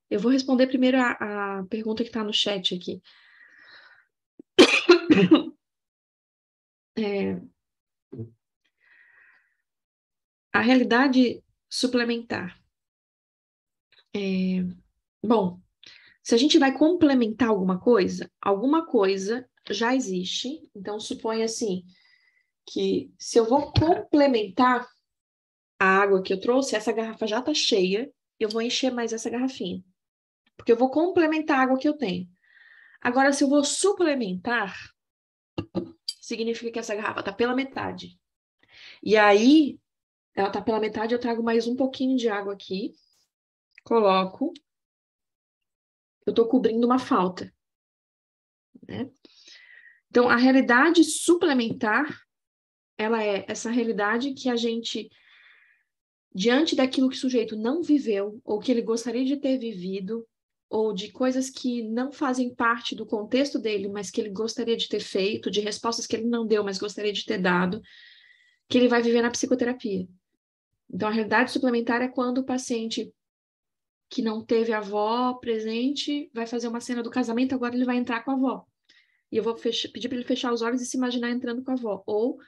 Eu vou responder primeiro a pergunta que está no chat aqui. A realidade suplementar. Bom, se a gente vai complementar alguma coisa já existe. Então, suponha assim, que se eu vou complementar a água que eu trouxe, essa garrafa já está cheia, eu vou encher mais essa garrafinha. Porque eu vou complementar a água que eu tenho. Agora, se eu vou suplementar, significa que essa garrafa está pela metade. E aí, ela está pela metade, eu trago mais um pouquinho de água aqui, coloco, eu estou cobrindo uma falta. Né? Então, a realidade suplementar, ela é essa realidade que a gente, diante daquilo que o sujeito não viveu, ou que ele gostaria de ter vivido, ou de coisas que não fazem parte do contexto dele, mas que ele gostaria de ter feito, de respostas que ele não deu, mas gostaria de ter dado, que ele vai viver na psicoterapia. Então, a realidade suplementar é quando o paciente que não teve a avó presente vai fazer uma cena do casamento, agora ele vai entrar com a avó. E eu vou pedir para ele fechar os olhos e se imaginar entrando com a avó. Ou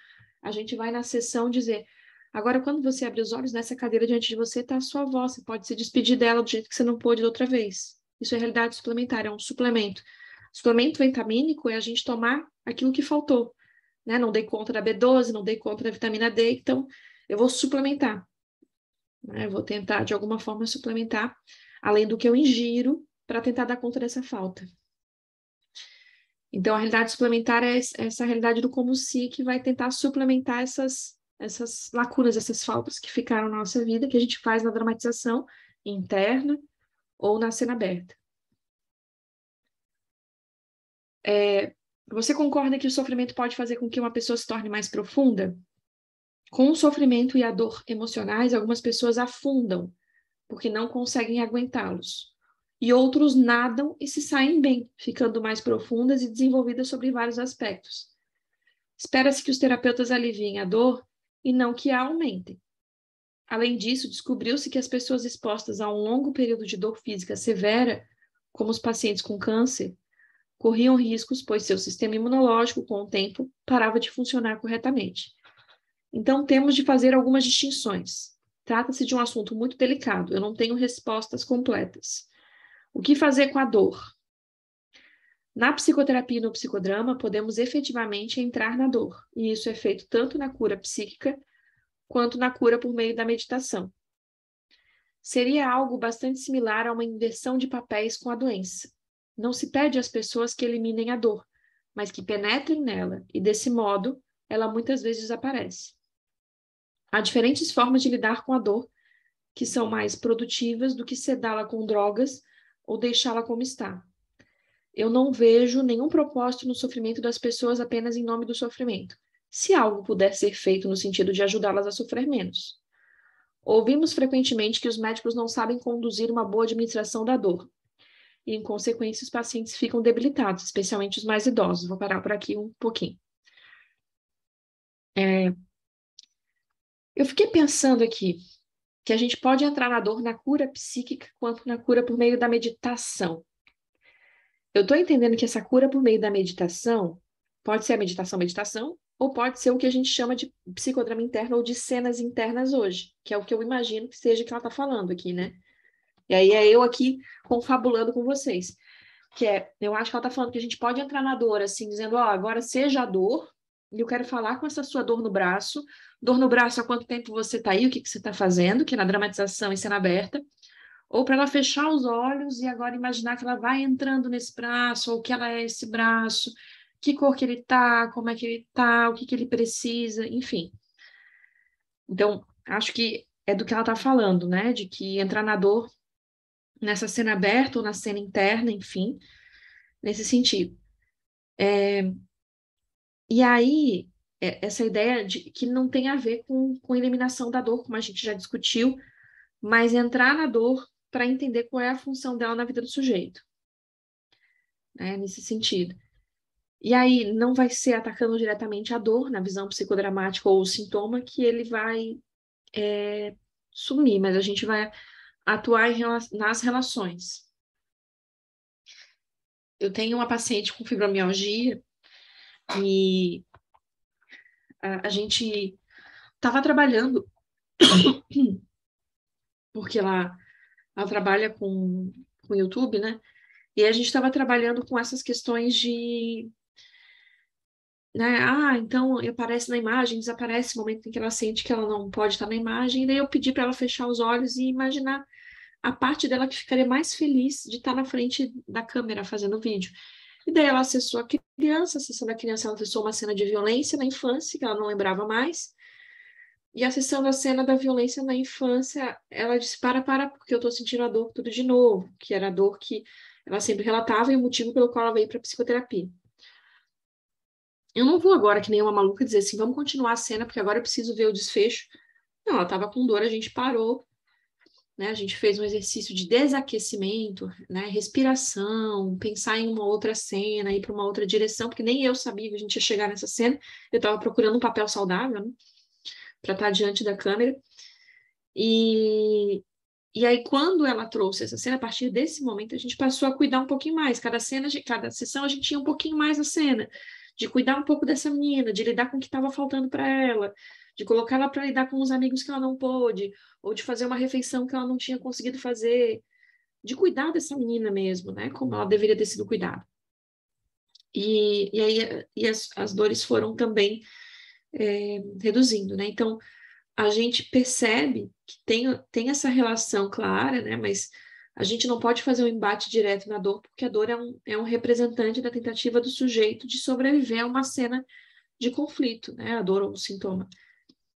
a gente vai na sessão dizer, Agora, quando você abre os olhos, nessa cadeira diante de você está a sua avó, você pode se despedir dela do jeito que você não pôde da outra vez. Isso é realidade suplementar, é um suplemento. Suplemento vitamínico é a gente tomar aquilo que faltou, né? Não dei conta da B12, não dei conta da vitamina D, então eu vou suplementar, né? Eu vou tentar, de alguma forma, suplementar, além do que eu ingiro, para tentar dar conta dessa falta. Então, a realidade suplementar é essa realidade do como se que vai tentar suplementar essas lacunas, essas faltas que ficaram na nossa vida, que a gente faz na dramatização interna ou na cena aberta. Você concorda que o sofrimento pode fazer com que uma pessoa se torne mais profunda? Com o sofrimento e a dor emocionais, algumas pessoas afundam, porque não conseguem aguentá-los. E outros nadam e se saem bem, ficando mais profundas e desenvolvidas sobre vários aspectos. Espera-se que os terapeutas aliviem a dor e não que a aumentem. Além disso, descobriu-se que as pessoas expostas a um longo período de dor física severa, como os pacientes com câncer, corriam riscos, pois seu sistema imunológico, com o tempo, parava de funcionar corretamente. Então, temos de fazer algumas distinções. Trata-se de um assunto muito delicado, eu não tenho respostas completas. O que fazer com a dor? Na psicoterapia e no psicodrama, podemos efetivamente entrar na dor, e isso é feito tanto na cura psíquica quanto na cura por meio da meditação. Seria algo bastante similar a uma inversão de papéis com a doença. Não se pede às pessoas que eliminem a dor, mas que penetrem nela, e desse modo, ela muitas vezes desaparece. Há diferentes formas de lidar com a dor, que são mais produtivas do que sedá-la com drogas ou deixá-la como está. Eu não vejo nenhum propósito no sofrimento das pessoas apenas em nome do sofrimento, se algo puder ser feito no sentido de ajudá-las a sofrer menos. Ouvimos frequentemente que os médicos não sabem conduzir uma boa administração da dor, e, em consequência, os pacientes ficam debilitados, especialmente os mais idosos. Vou parar por aqui um pouquinho. Eu fiquei pensando aqui que a gente pode entrar na dor na cura psíquica quanto na cura por meio da meditação. Eu estou entendendo que essa cura por meio da meditação pode ser a meditação, ou pode ser o que a gente chama de psicodrama interno ou de cenas internas hoje, que é o que eu imagino que seja que ela está falando aqui, né? E aí é eu aqui confabulando com vocês. Eu acho que ela está falando que a gente pode entrar na dor, assim, dizendo, agora seja a dor, e eu quero falar com essa sua dor no braço. Dor no braço, há quanto tempo você está aí, o que você está fazendo, que é na dramatização e cena aberta. Ou para ela fechar os olhos e agora imaginar que ela vai entrando nesse braço, ou que ela é esse braço, que cor que ele tá, como é que ele tá, o que ele precisa, enfim. Então, acho que é do que ela está falando, né? De que entrar na dor nessa cena aberta ou na cena interna, enfim, nesse sentido. E aí, essa ideia de que não tem a ver com eliminação da dor, como a gente já discutiu, mas entrar na dor para entender qual é a função dela na vida do sujeito, né, nesse sentido. E aí, não vai ser atacando diretamente a dor, na visão psicodramática ou o sintoma, que ele vai sumir, mas a gente vai atuar nas relações. Eu tenho uma paciente com fibromialgia e a gente estava trabalhando, porque ela trabalha com YouTube, né? E a gente estava trabalhando com essas questões de, né? Então aparece na imagem, desaparece no momento em que ela sente que ela não pode estar na imagem. E daí eu pedi para ela fechar os olhos e imaginar a parte dela que ficaria mais feliz de estar na frente da câmera fazendo o vídeo. E daí ela acessou a criança, acessando a criança, ela acessou uma cena de violência na infância, que ela não lembrava mais. E acessando a cena da violência na infância, ela disse, para, porque eu estou sentindo a dor tudo de novo, que era a dor que ela sempre relatava e o motivo pelo qual ela veio para a psicoterapia. Eu não vou agora, que nem uma maluca, dizer assim, vamos continuar a cena, porque agora eu preciso ver o desfecho. Não, ela estava com dor, a gente parou, né? A gente fez um exercício de desaquecimento, né? Respiração, pensar em uma outra cena, ir para uma outra direção, porque nem eu sabia que a gente ia chegar nessa cena. Eu estava procurando um papel saudável, né? Para estar diante da câmera. E aí, quando ela trouxe essa cena, a partir desse momento, a gente passou a cuidar um pouquinho mais. Cada sessão, a gente ia um pouquinho mais na cena. de cuidar um pouco dessa menina, de lidar com o que estava faltando para ela, de colocar ela para lidar com os amigos que ela não pôde, ou de fazer uma refeição que ela não tinha conseguido fazer, de cuidar dessa menina mesmo, né? Como ela deveria ter sido cuidada. E aí as dores foram também reduzindo, né? Então, a gente percebe que tem essa relação clara, né? Mas a gente não pode fazer um embate direto na dor, porque a dor é um representante da tentativa do sujeito de sobreviver a uma cena de conflito, né? A dor ou o sintoma.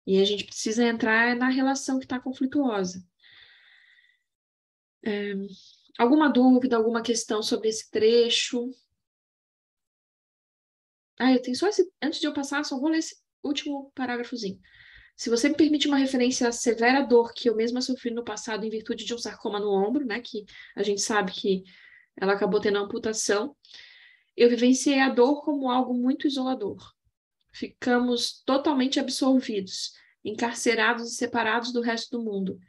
E a gente precisa entrar na relação que está conflituosa. Alguma dúvida, alguma questão sobre esse trecho? Eu tenho só esse. Antes de eu passar, só vou ler esse último parágrafozinho. Se você me permite uma referência à severa dor que eu mesma sofri no passado em virtude de um sarcoma no ombro, né, que a gente sabe que ela acabou tendo amputação, eu vivenciei a dor como algo muito isolador. Ficamos totalmente absorvidos, encarcerados e separados do resto do mundo.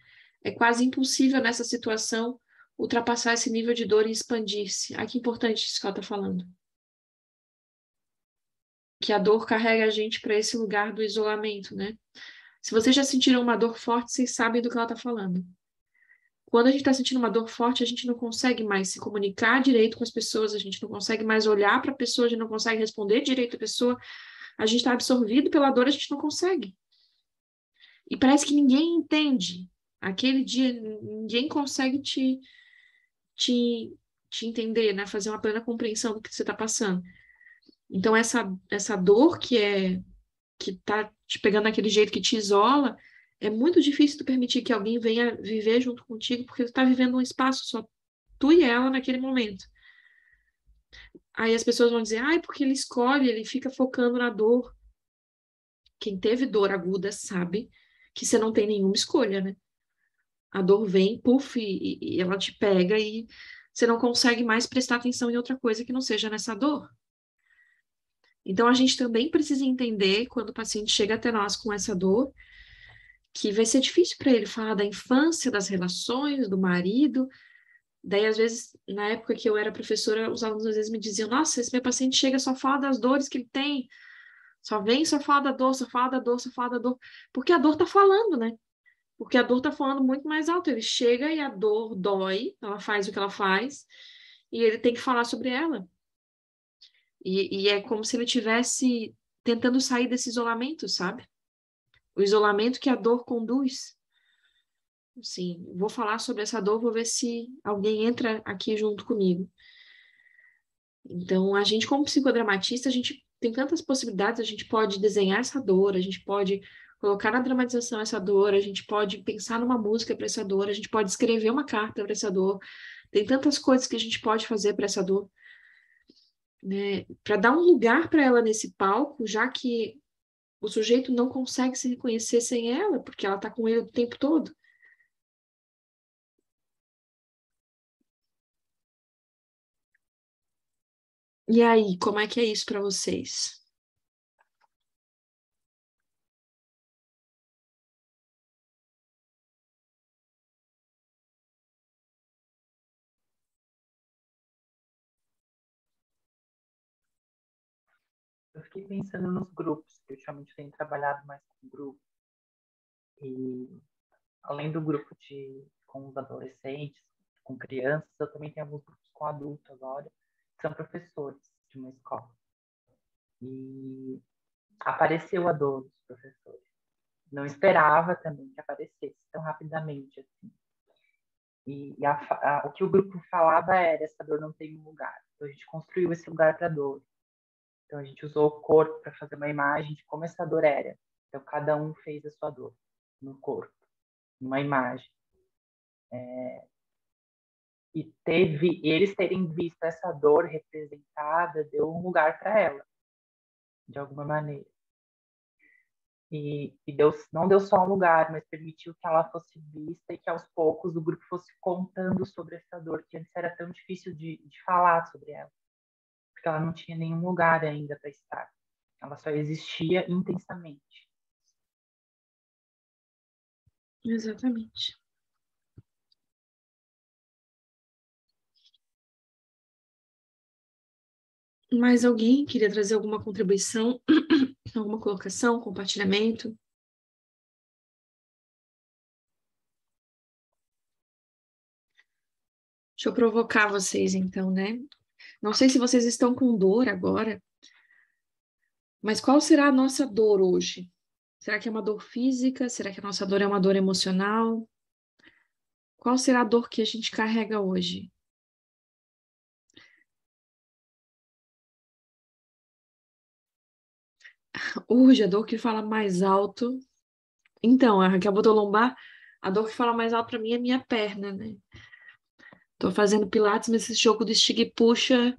É quase impossível nessa situação ultrapassar esse nível de dor e expandir-se. Que importante isso que ela está falando. Que a dor carrega a gente para esse lugar do isolamento, né? Se vocês já sentiram uma dor forte, vocês sabem do que ela está falando. Quando a gente está sentindo uma dor forte, a gente não consegue mais se comunicar direito com as pessoas, a gente não consegue mais olhar para a pessoa, a gente não consegue responder direito à pessoa, a gente está absorvido pela dor, a gente não consegue. E parece que ninguém entende. Aquele dia, ninguém consegue te entender, né? Fazer uma plena compreensão do que você está passando. Então, essa dor que tá te pegando daquele jeito que te isola, é muito difícil tu permitir que alguém venha viver junto contigo, porque tu tá vivendo um espaço só tu e ela naquele momento. Aí as pessoas vão dizer, porque ele escolhe, ele fica focando na dor. Quem teve dor aguda sabe que você não tem nenhuma escolha, né? A dor vem, puf, e ela te pega e você não consegue mais prestar atenção em outra coisa que não seja nessa dor. Então, a gente também precisa entender, quando o paciente chega até nós com essa dor, que vai ser difícil para ele falar da infância, das relações, do marido. Daí, às vezes, na época que eu era professora, os alunos às vezes me diziam: Nossa, esse meu paciente chega só fala das dores que ele tem, só fala da dor, só fala da dor, só fala da dor. Porque a dor tá falando, né? Porque a dor tá falando muito mais alto. Ele chega e a dor dói, ela faz o que ela faz, e ele tem que falar sobre ela. E é como se ele estivesse tentando sair desse isolamento, sabe? O isolamento que a dor conduz. Sim, vou falar sobre essa dor, vou ver se alguém entra aqui junto comigo. Então, a gente, como psicodramatista, a gente tem tantas possibilidades, a gente pode desenhar essa dor, a gente pode colocar na dramatização essa dor, a gente pode pensar numa música para essa dor, a gente pode escrever uma carta para essa dor. Tem tantas coisas que a gente pode fazer para essa dor, né? Para dar um lugar para ela nesse palco, já que o sujeito não consegue se reconhecer sem ela, porque ela está com ele o tempo todo. E aí, como é que é isso para vocês? Eu fiquei pensando nos grupos, que ultimamente tenho trabalhado mais com grupos. E além do grupo com os adolescentes, com crianças, eu também tenho alguns grupos com adultos agora, que são professores de uma escola. E apareceu a dor dos professores. Não esperava também que aparecesse tão rapidamente assim. E o que o grupo falava era: essa dor não tem um lugar. Então a gente construiu esse lugar para a dor. Então a gente usou o corpo para fazer uma imagem de como essa dor era. Então cada um fez a sua dor no corpo, numa imagem. E eles terem visto essa dor representada deu um lugar para ela, de alguma maneira. E não deu só um lugar, mas permitiu que ela fosse vista e que aos poucos o grupo fosse contando sobre essa dor, que antes era tão difícil de falar sobre ela, porque ela não tinha nenhum lugar ainda para estar. Ela só existia intensamente. Exatamente. Mais alguém queria trazer alguma contribuição, alguma colocação, compartilhamento? Deixa eu provocar vocês, então, né? Não sei se vocês estão com dor agora, mas qual será a nossa dor hoje? Será que é uma dor física? Será que a nossa dor é uma dor emocional? Qual será a dor que a gente carrega hoje? Hoje, a dor que fala mais alto. Então, a Raquel botou lombar, a dor que fala mais alto para mim é minha perna, né? Tô fazendo pilates, mas esse jogo do estica e puxa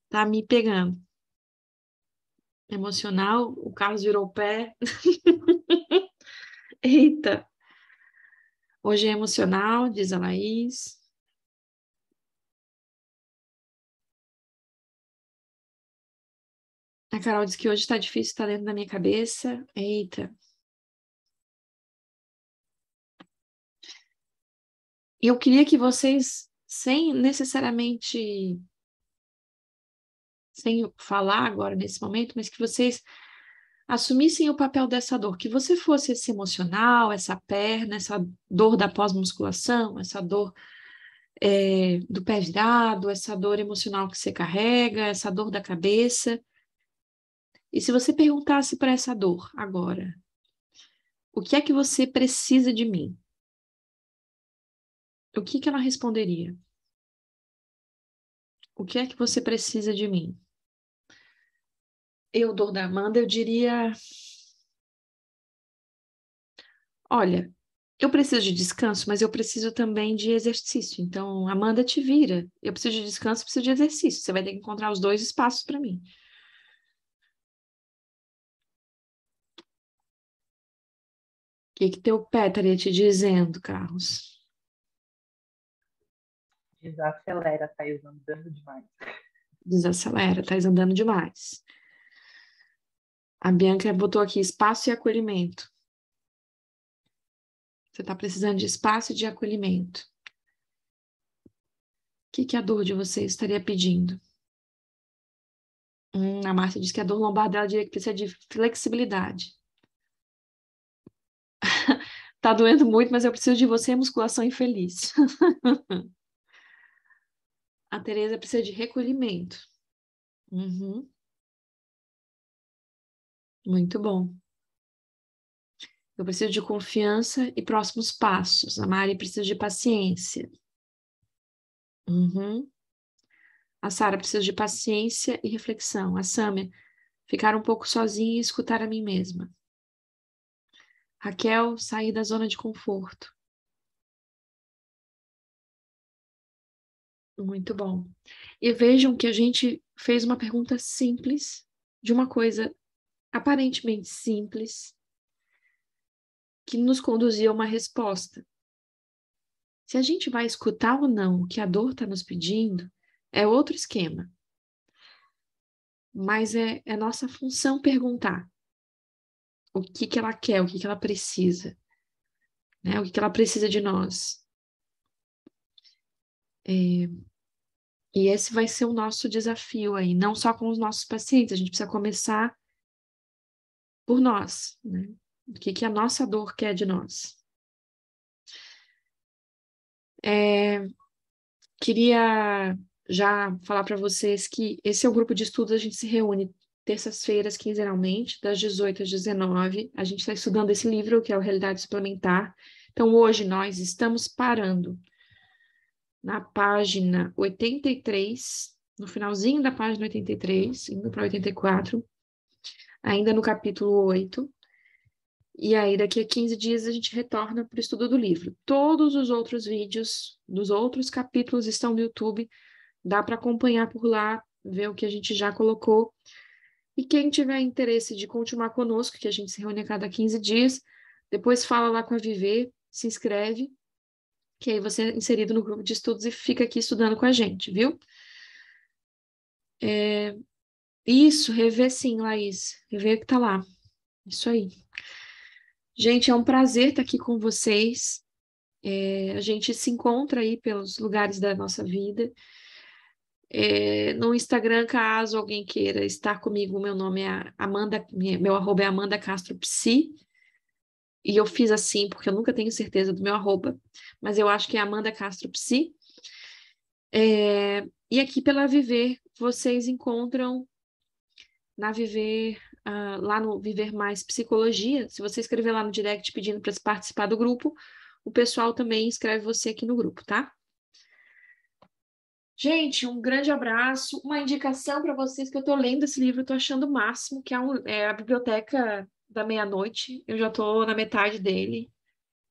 tá me pegando. Emocional, o Carlos virou o pé. Eita! Hoje é emocional, diz a Laís. A Carol diz que hoje tá difícil, tá dentro da minha cabeça. Eita! Eu queria que vocês, sem necessariamente, sem falar agora nesse momento, mas que vocês assumissem o papel dessa dor, que você fosse esse emocional, essa perna, essa dor da pós-musculação, essa dor do pé virado, essa dor emocional que você carrega, essa dor da cabeça. E se você perguntasse para essa dor agora, o que é que você precisa de mim? O que que ela responderia? O que é que você precisa de mim? Eu, dor da Amanda, eu diria: olha, eu preciso de descanso, mas eu preciso também de exercício. Então, Amanda, te vira. Eu preciso de descanso, preciso de exercício. Você vai ter que encontrar os dois espaços para mim. O que que teu pé estaria te dizendo, Carlos? Desacelera, Thaís, andando demais. Desacelera, tá andando demais. A Bianca botou aqui espaço e acolhimento. Você está precisando de espaço e de acolhimento. O que que a dor de vocês estaria pedindo? A Márcia diz que a dor lombar dela diria que precisa de flexibilidade. Tá doendo muito, mas eu preciso de você, musculação infeliz. A Tereza precisa de recolhimento. Uhum. Muito bom. Eu preciso de confiança e próximos passos. A Mari precisa de paciência. Uhum. A Sara precisa de paciência e reflexão. A Sâmia, ficar um pouco sozinha e escutar a mim mesma. Raquel, sair da zona de conforto. Muito bom. E vejam que a gente fez uma pergunta simples, de uma coisa aparentemente simples, que nos conduzia a uma resposta. Se a gente vai escutar ou não o que a dor está nos pedindo, é outro esquema. Mas é nossa função perguntar o que que ela quer, o que que ela precisa, né? O que que ela precisa de nós. E esse vai ser o nosso desafio aí, não só com os nossos pacientes, a gente precisa começar por nós, né? O que que a nossa dor quer de nós. Queria já falar para vocês que esse é o grupo de estudos, a gente se reúne terças-feiras, quinzenalmente, das 18 às 19. A gente está estudando esse livro, que é o Realidade Suplementar. Então, hoje nós estamos parando na página 83, no finalzinho da página 83, indo para 84, ainda no capítulo 8. E aí, daqui a 15 dias, a gente retorna para o estudo do livro. Todos os outros vídeos dos outros capítulos estão no YouTube. Dá para acompanhar por lá, ver o que a gente já colocou. E quem tiver interesse de continuar conosco, que a gente se reúne a cada 15 dias, depois fala lá com a Viver, se inscreve, que aí você é inserido no grupo de estudos e fica aqui estudando com a gente, viu? Isso, rever sim, Laís. Rever que tá lá. Isso aí. Gente, é um prazer estar aqui com vocês. A gente se encontra aí pelos lugares da nossa vida. No Instagram, caso alguém queira estar comigo, meu nome é Amanda, meu arroba é Amanda Castro Psi, e eu fiz assim porque eu nunca tenho certeza do meu arroba, mas eu acho que é Amanda Castro Psi. E aqui pela Viver, vocês encontram na Viver, lá no Viver Mais Psicologia. Se você escrever lá no direct pedindo para participar do grupo, o pessoal também escreve você aqui no grupo, tá? Gente, um grande abraço. Uma indicação para vocês que eu estou lendo esse livro, eu estou achando o máximo, que é a Biblioteca da Meia-Noite. Eu já estou na metade dele.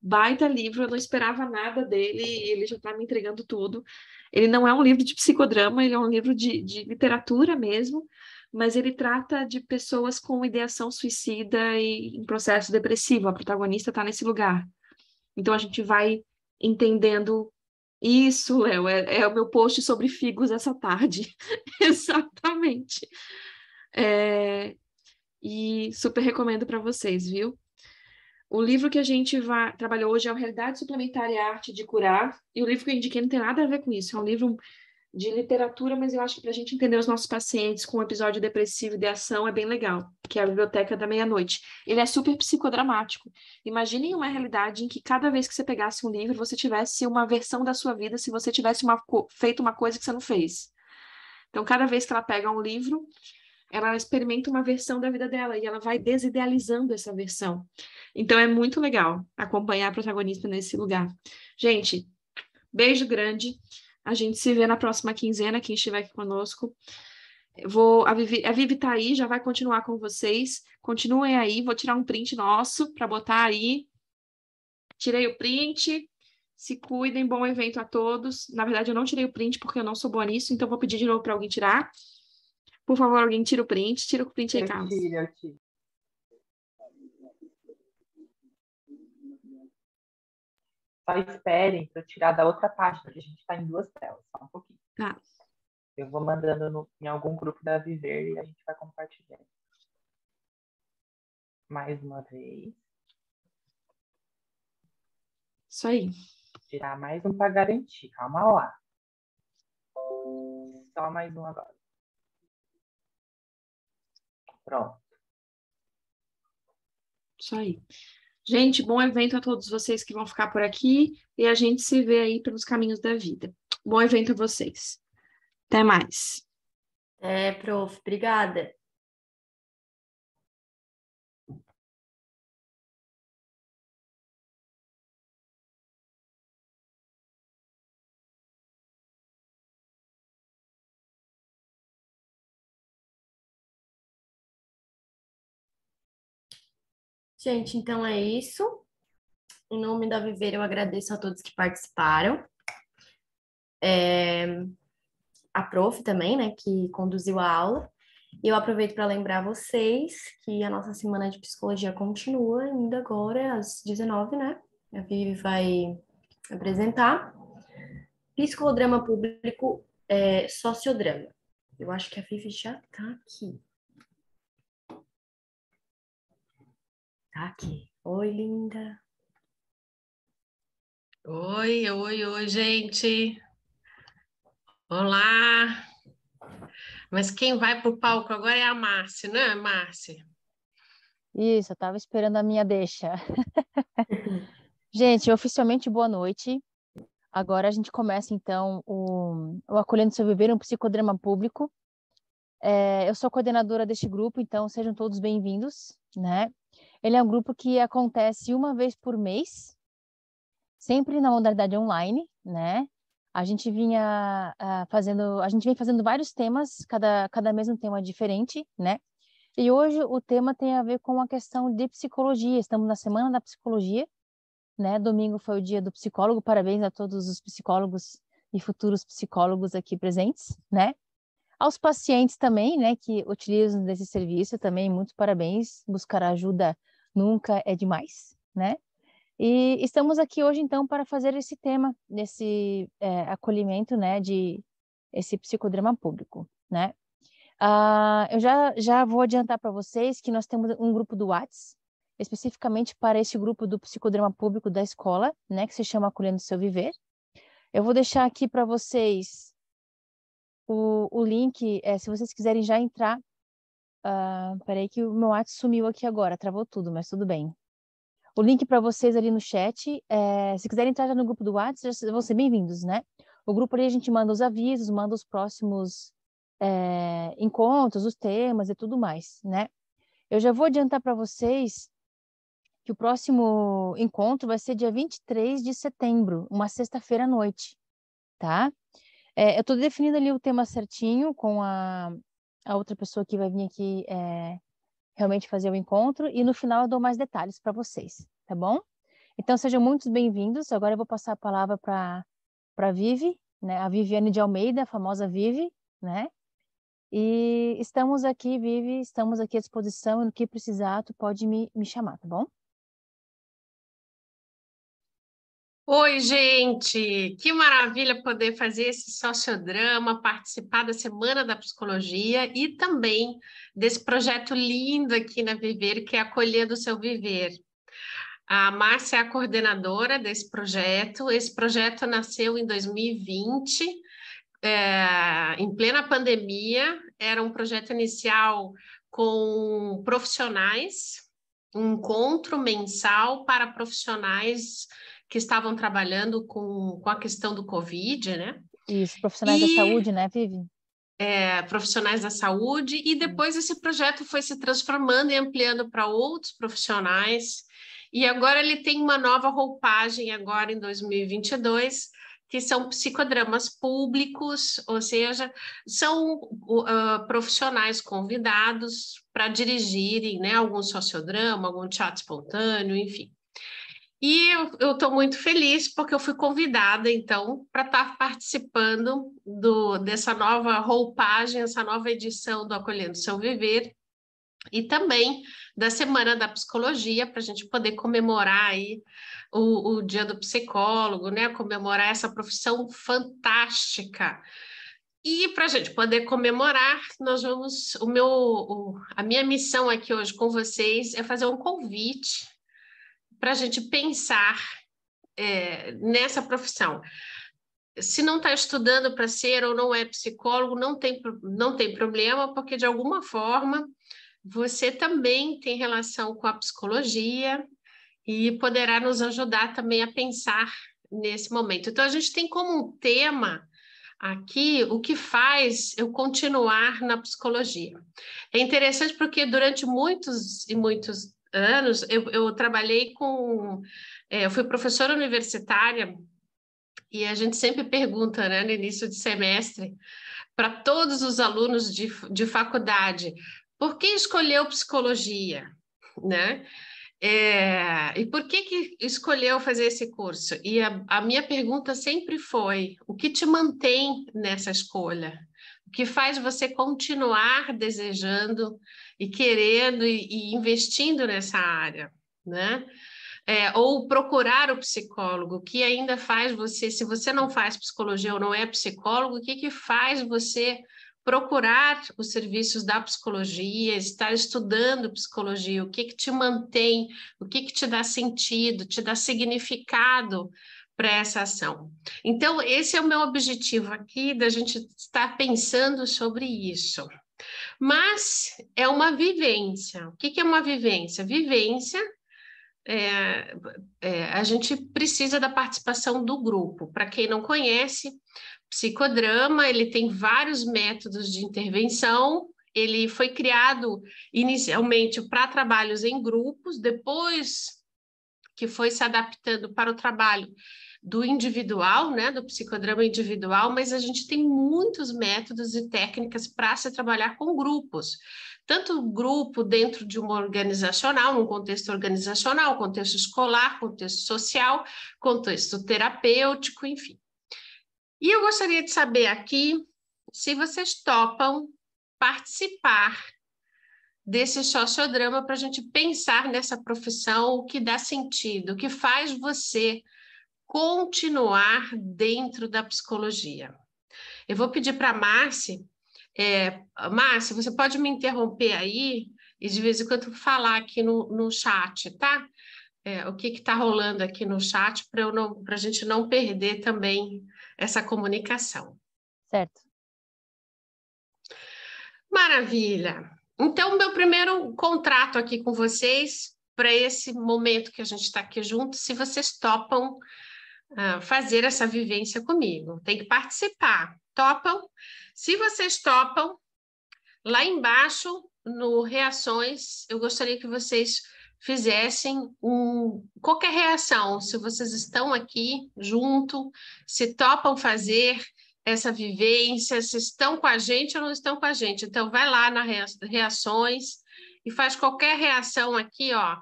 Baita livro, eu não esperava nada dele e ele já está me entregando tudo. Ele não é um livro de psicodrama, ele é um livro de literatura mesmo, mas ele trata de pessoas com ideação suicida e em processo depressivo. A protagonista está nesse lugar. Então a gente vai entendendo isso, Léo, é o meu post sobre figos essa tarde. Exatamente. E super recomendo para vocês, viu? O livro que a gente trabalhou hoje é o Realidade Suplementar e a Arte de Curar, e o livro que eu indiquei não tem nada a ver com isso, é um livro de literatura, mas eu acho que para a gente entender os nossos pacientes com um episódio depressivo e de ação é bem legal, que é a Biblioteca da Meia-Noite. Ele é super psicodramático. Imaginem uma realidade em que cada vez que você pegasse um livro, você tivesse uma versão da sua vida se você tivesse feito uma coisa que você não fez. Então, cada vez que ela pega um livro, ela experimenta uma versão da vida dela e ela vai desidealizando essa versão. Então, é muito legal acompanhar a protagonista nesse lugar. Gente, beijo grande. A gente se vê na próxima quinzena, quem estiver aqui conosco. A Vivi tá aí, já vai continuar com vocês. Continuem aí, vou tirar um print nosso para botar aí. Tirei o print. Se cuidem, bom evento a todos. Na verdade, eu não tirei o print porque eu não sou boa nisso, então vou pedir de novo para alguém tirar. Por favor, alguém tira o print. Tira o print aí, Carlos. Eu tiro. Só esperem para eu tirar da outra página, que a gente está em 2 telas, só um pouquinho. Tá. Eu vou mandando em algum grupo da Viver e a gente vai compartilhando. Mais uma vez. Isso aí. Tirar mais um para garantir. Calma lá. Só mais um agora. Pronto. Isso aí. Gente, bom evento a todos vocês que vão ficar por aqui e a gente se vê aí pelos caminhos da vida. Bom evento a vocês. Até mais. Prof. Obrigada. Gente, então é isso. Em nome da Viver, eu agradeço a todos que participaram. A prof também, né, que conduziu a aula. E eu aproveito para lembrar vocês que a nossa semana de psicologia continua ainda agora às 19, né? A Vivi vai apresentar. Psicodrama público, sociodrama. Eu acho que a Vivi já tá aqui. Tá aqui. Oi, linda. Oi, gente. Olá. Mas quem vai para o palco agora é a Márcia, né, Márcia? Isso, eu estava esperando a minha deixa. Gente, oficialmente boa noite. Agora a gente começa, então, o Acolhendo Seu Viver, um psicodrama público. Eu sou coordenadora deste grupo, então sejam todos bem-vindos, né? Ele é um grupo que acontece uma vez por mês, sempre na modalidade online, né? A gente vem fazendo vários temas, cada mês um tema diferente, né? E hoje o tema tem a ver com a questão de psicologia. Estamos na Semana da Psicologia, né? Domingo foi o dia do psicólogo. Parabéns a todos os psicólogos e futuros psicólogos aqui presentes, né? Aos pacientes também, né, que utilizam desse serviço também, muitos parabéns. Buscar ajuda nunca é demais, né? E estamos aqui hoje, então, para fazer esse tema, desse acolhimento, né, de esse psicodrama público, né? Eu já vou adiantar para vocês que nós temos um grupo do WhatsApp, especificamente para esse grupo do psicodrama público da escola, né, que se chama Acolhendo Seu Viver. Eu vou deixar aqui para vocês o link, se vocês quiserem já entrar. Peraí que o meu WhatsApp sumiu aqui agora, travou tudo, mas tudo bem. O link para vocês ali no chat, se quiserem entrar já no grupo do WhatsApp, já vão ser bem-vindos, né? O grupo ali a gente manda os avisos, manda os próximos encontros, os temas e tudo mais, né? Eu já vou adiantar para vocês que o próximo encontro vai ser dia 23 de setembro, uma sexta-feira à noite, tá? Eu estou definindo ali o tema certinho com a outra pessoa que vai vir aqui realmente fazer o encontro, e no final eu dou mais detalhes para vocês, tá bom? Então sejam muito bem-vindos. Agora eu vou passar a palavra para a Vivi, né? A Viviane de Almeida, a famosa Vivi, né? E estamos aqui, Vivi, estamos aqui à disposição, e no que precisar, tu pode me chamar, tá bom? Oi, gente! Que maravilha poder fazer esse sociodrama, participar da Semana da Psicologia e também desse projeto lindo aqui na Viver, que é Acolhendo o Seu Viver. A Márcia é a coordenadora desse projeto. Esse projeto nasceu em 2020, em plena pandemia. Era um projeto inicial com profissionais, um encontro mensal para profissionais que estavam trabalhando com a questão do Covid, né? Isso, profissionais da saúde, né, Vivi? Profissionais da saúde, e depois esse projeto foi se transformando e ampliando para outros profissionais, e agora ele tem uma nova roupagem agora em 2022, que são psicodramas públicos, ou seja, são profissionais convidados para dirigirem, né, algum sociodrama, algum teatro espontâneo, enfim. E eu estou muito feliz porque eu fui convidada, então, para estar participando dessa nova roupagem, essa nova edição do Acolhendo Seu Viver, e também da Semana da Psicologia, para a gente poder comemorar aí o Dia do Psicólogo, né? Comemorar essa profissão fantástica. E para a gente poder comemorar, nós vamos. A minha missão aqui hoje com vocês é fazer um convite para a gente pensar nessa profissão. Se não está estudando para ser ou não é psicólogo, não tem problema, porque de alguma forma você também tem relação com a psicologia e poderá nos ajudar também a pensar nesse momento. Então, a gente tem como um tema aqui o que faz eu continuar na psicologia. É interessante porque durante muitos e muitos anos eu trabalhei eu fui professora universitária, e a gente sempre pergunta, né, no início de semestre, para todos os alunos de faculdade, por que escolheu psicologia, né? E por que escolheu fazer esse curso? E a minha pergunta sempre foi, o que te mantém nessa escolha? O que faz você continuar desejando e querendo e investindo nessa área, né? Ou procurar o psicólogo, o que ainda faz você, se você não faz psicologia ou não é psicólogo, o que faz você procurar os serviços da psicologia, estar estudando psicologia, o que te mantém, o que te dá sentido, te dá significado para essa ação. Então, esse é o meu objetivo aqui, da gente estar pensando sobre isso. Mas é uma vivência. O que é uma vivência? Vivência a gente precisa da participação do grupo. Para quem não conhece, psicodrama, ele tem vários métodos de intervenção. Ele foi criado inicialmente para trabalhos em grupos, depois que foi se adaptando para o trabalho do individual, né, do psicodrama individual, mas a gente tem muitos métodos e técnicas para se trabalhar com grupos. Tanto grupo dentro de uma organizacional, num contexto organizacional, contexto escolar, contexto social, contexto terapêutico, enfim. E eu gostaria de saber aqui se vocês topam participar desse sociodrama para a gente pensar nessa profissão, o que dá sentido, o que faz você continuar dentro da psicologia. Eu vou pedir para a Márcia, Márcia, você pode me interromper aí e de vez em quando falar aqui no chat, tá? O que está rolando aqui no chat para a gente não perder também essa comunicação. Certo. Maravilha! Então, meu primeiro contrato aqui com vocês, para esse momento que a gente está aqui junto, se vocês topam fazer essa vivência comigo. Tem que participar. Topam? Se vocês topam, lá embaixo, no Reações, eu gostaria que vocês fizessem qualquer reação. Se vocês estão aqui junto, se topam fazer essa vivência, se estão com a gente ou não estão com a gente. Então, vai lá na Reações e faz qualquer reação aqui, ó.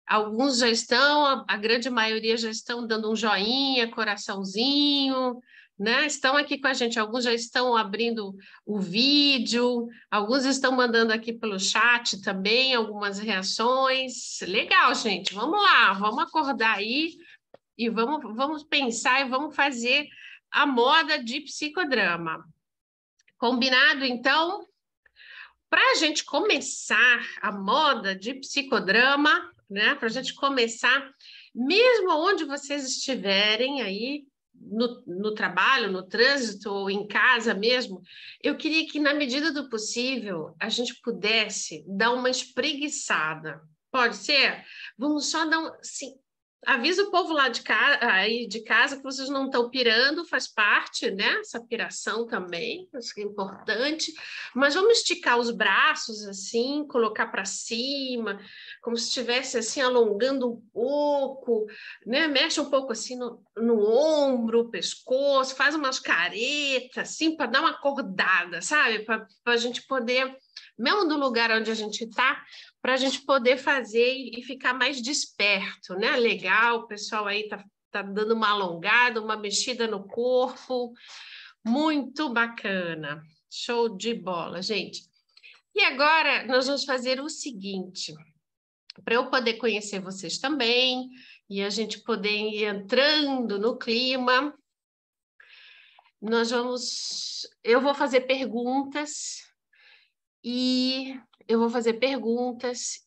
Alguns já estão, a grande maioria já estão dando um joinha, coraçãozinho, né? Estão aqui com a gente. Alguns já estão abrindo o vídeo, alguns estão mandando aqui pelo chat também algumas reações. Legal, gente. Vamos lá, vamos acordar aí e vamos pensar e vamos fazer a moda de psicodrama. Combinado, então? Para a gente começar a moda de psicodrama, né? Para a gente começar, mesmo onde vocês estiverem aí, no trabalho, no trânsito ou em casa mesmo, eu queria que, na medida do possível, a gente pudesse dar uma espreguiçada. Pode ser? Vamos só dar assim, avisa o povo lá de casa que vocês não estão pirando, faz parte, né? Essa piração também, acho que é importante. Mas vamos esticar os braços assim, colocar para cima, como se estivesse assim alongando um pouco, né? Mexe um pouco assim no ombro, pescoço, faz umas caretas assim para dar uma acordada, sabe? Para a gente poder, mesmo do lugar onde a gente está, para a gente poder fazer e ficar mais desperto, né? Legal, o pessoal aí tá dando uma alongada, uma mexida no corpo, muito bacana, show de bola, gente. E agora nós vamos fazer o seguinte, para eu poder conhecer vocês também e a gente poder ir entrando no clima, eu vou fazer perguntas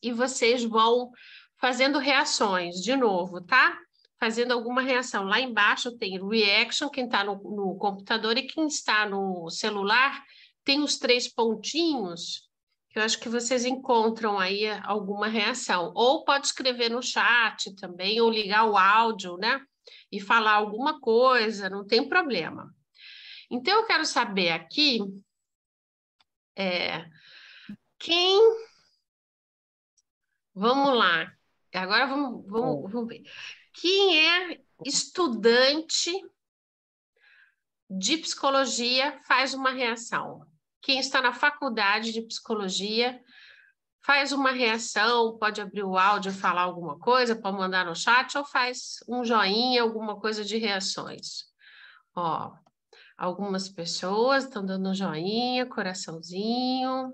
e vocês vão fazendo reações de novo, tá? Fazendo alguma reação. Lá embaixo tem reaction, quem está no computador, e quem está no celular tem os 3 pontinhos, que eu acho que vocês encontram aí alguma reação. Ou pode escrever no chat também, ou ligar o áudio, né? E falar alguma coisa, não tem problema. Então, eu quero saber aqui... Vamos lá. Agora vamos ver. Quem é estudante de psicologia faz uma reação. Quem está na faculdade de psicologia faz uma reação, pode abrir o áudio e falar alguma coisa, pode mandar no chat ou faz um joinha, alguma coisa de reações. Ó, algumas pessoas estão dando um joinha, coraçãozinho.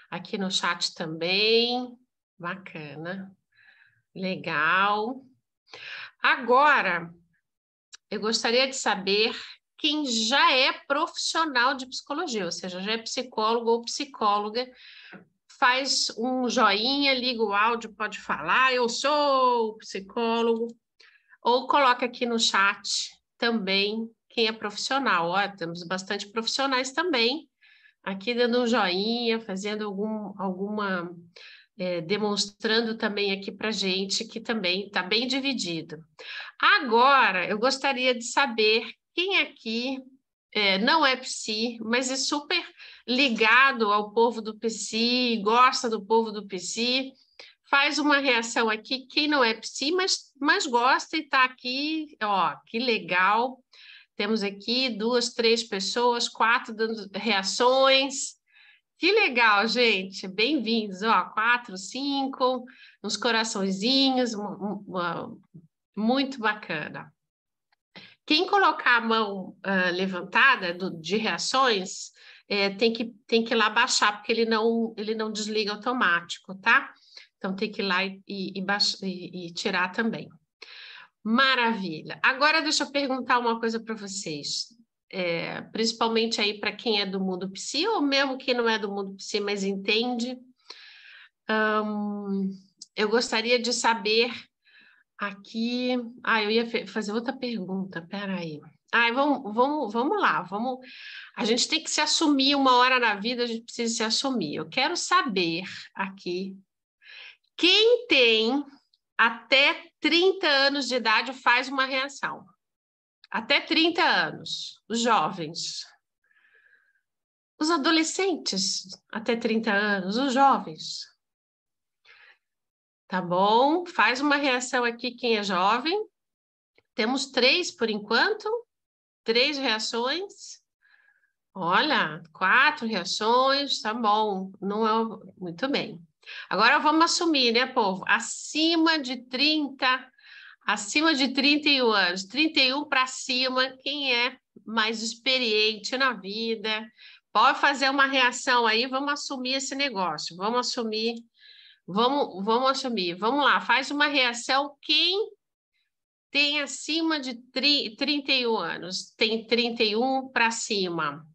Aqui no chat também. Bacana. Legal. Agora, eu gostaria de saber quem já é profissional de psicologia, ou seja, já é psicólogo ou psicóloga, faz um joinha, liga o áudio, pode falar, eu sou psicólogo, ou coloca aqui no chat também quem é profissional. Ó, temos bastante profissionais também, aqui dando um joinha, fazendo alguma... demonstrando também aqui para a gente que também está bem dividido. Agora, eu gostaria de saber quem aqui não é psi, mas é super ligado ao povo do psi, gosta do povo do psi, faz uma reação aqui, quem não é psi, mas gosta e está aqui, ó, que legal. Temos aqui 2, 3 pessoas, 4 dando reações. Que legal, gente. Bem-vindos. Ó, 4, 5, uns coraçõezinhos, muito bacana. Quem colocar a mão levantada de reações, tem que ir lá baixar, porque ele não desliga automático, tá? Então, tem que ir lá e tirar também. Maravilha. Agora, deixa eu perguntar uma coisa para vocês. Principalmente aí para quem é do mundo psi, ou mesmo quem não é do mundo psi, mas entende. Eu gostaria de saber aqui... eu ia fazer outra pergunta, peraí. Ai, vamos lá, a gente tem que se assumir uma hora na vida, a gente precisa se assumir. Eu quero saber aqui, quem tem até 30 anos de idade faz uma reação. Até 30 anos, os jovens. Os adolescentes, até 30 anos, os jovens. Tá bom? Faz uma reação aqui, quem é jovem. Temos 3 por enquanto. 3 reações. Olha, 4 reações, tá bom. Não é muito bem. Agora vamos assumir, né, povo? Acima de 31 anos, 31 para cima, quem é mais experiente na vida, pode fazer uma reação aí, vamos assumir esse negócio, vamos assumir. Vamos lá, faz uma reação, quem tem acima de 31 anos, tem 31 para cima.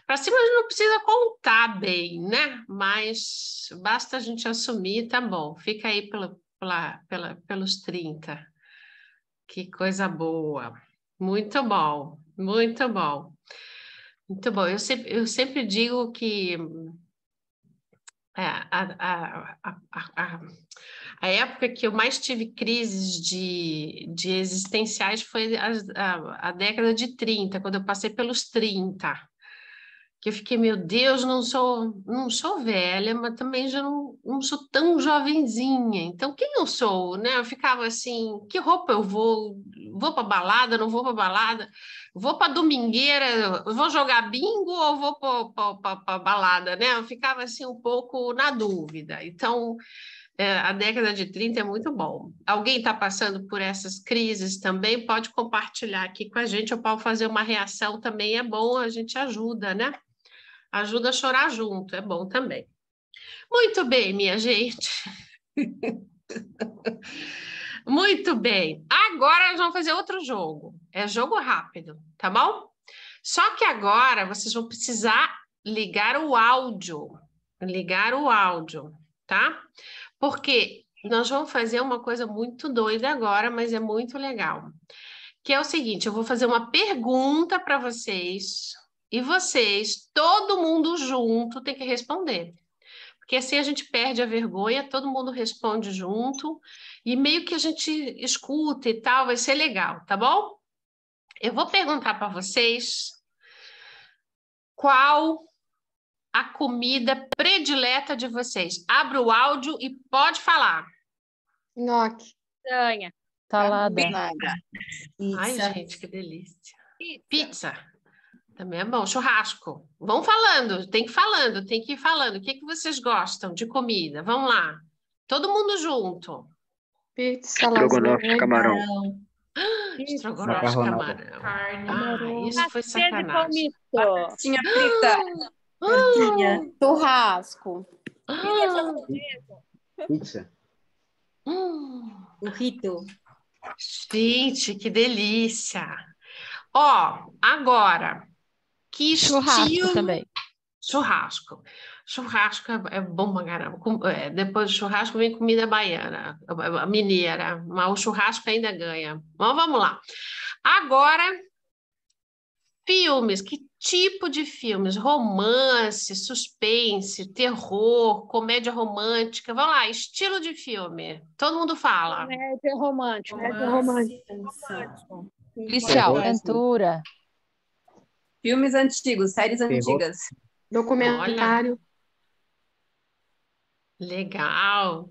Para cima a gente não precisa contar bem, né? Mas basta a gente assumir, tá bom. Fica aí pelos 30. Que coisa boa. Muito bom, muito bom. Muito bom. Eu sempre digo que a época que eu mais tive crises de existenciais foi a década de 30, quando eu passei pelos 30. Que eu fiquei, meu Deus, não sou velha, mas também já não sou tão jovenzinha. Então, quem eu sou, né? Eu ficava assim, que roupa eu vou? Vou para balada, não vou para balada? Vou para domingueira, vou jogar bingo ou vou para balada, né? Eu ficava assim um pouco na dúvida. Então, a década de 30 é muito bom. Alguém está passando por essas crises também? Pode compartilhar aqui com a gente, ou pode fazer uma reação também, é bom, a gente ajuda, né? Ajuda a chorar junto, é bom também. Muito bem, minha gente. Muito bem. Agora nós vamos fazer outro jogo. É jogo rápido, tá bom? Só que agora vocês vão precisar ligar o áudio. Ligar o áudio, tá? Porque nós vamos fazer uma coisa muito doida agora, mas é muito legal. Que é o seguinte, eu vou fazer uma pergunta para vocês... E vocês, todo mundo junto, tem que responder. Porque assim a gente perde a vergonha, todo mundo responde junto, e meio que a gente escuta e tal, vai ser legal, tá bom? Eu vou perguntar para vocês qual a comida predileta de vocês. Abra o áudio e pode falar. Nhoque. Lasanha. Salada. Ai, gente, que delícia. Pizza. Também é bom. Churrasco. Vão falando, tem que ir falando. O que vocês gostam de comida? Vamos lá. Todo mundo junto. Pizza, estrogonofe de camarão. Estrogonofe de camarão. Carne. Isso foi sacanagem. Batatinha frita. Churrasco. Pizza. Burrito. Gente, que delícia. Ó, agora... Que churrasco estilo... também. Churrasco. Churrasco é bom pra caramba. Depois do churrasco vem comida baiana, mineira, mas o churrasco ainda ganha. Mas vamos lá. Agora, filmes. Que tipo de filmes? Romance, suspense, terror, comédia romântica. Vamos lá, estilo de filme. Todo mundo fala. Comédia romântica. Policial. Aventura. Filmes antigos, séries antigas. Documentário. Olha. Legal.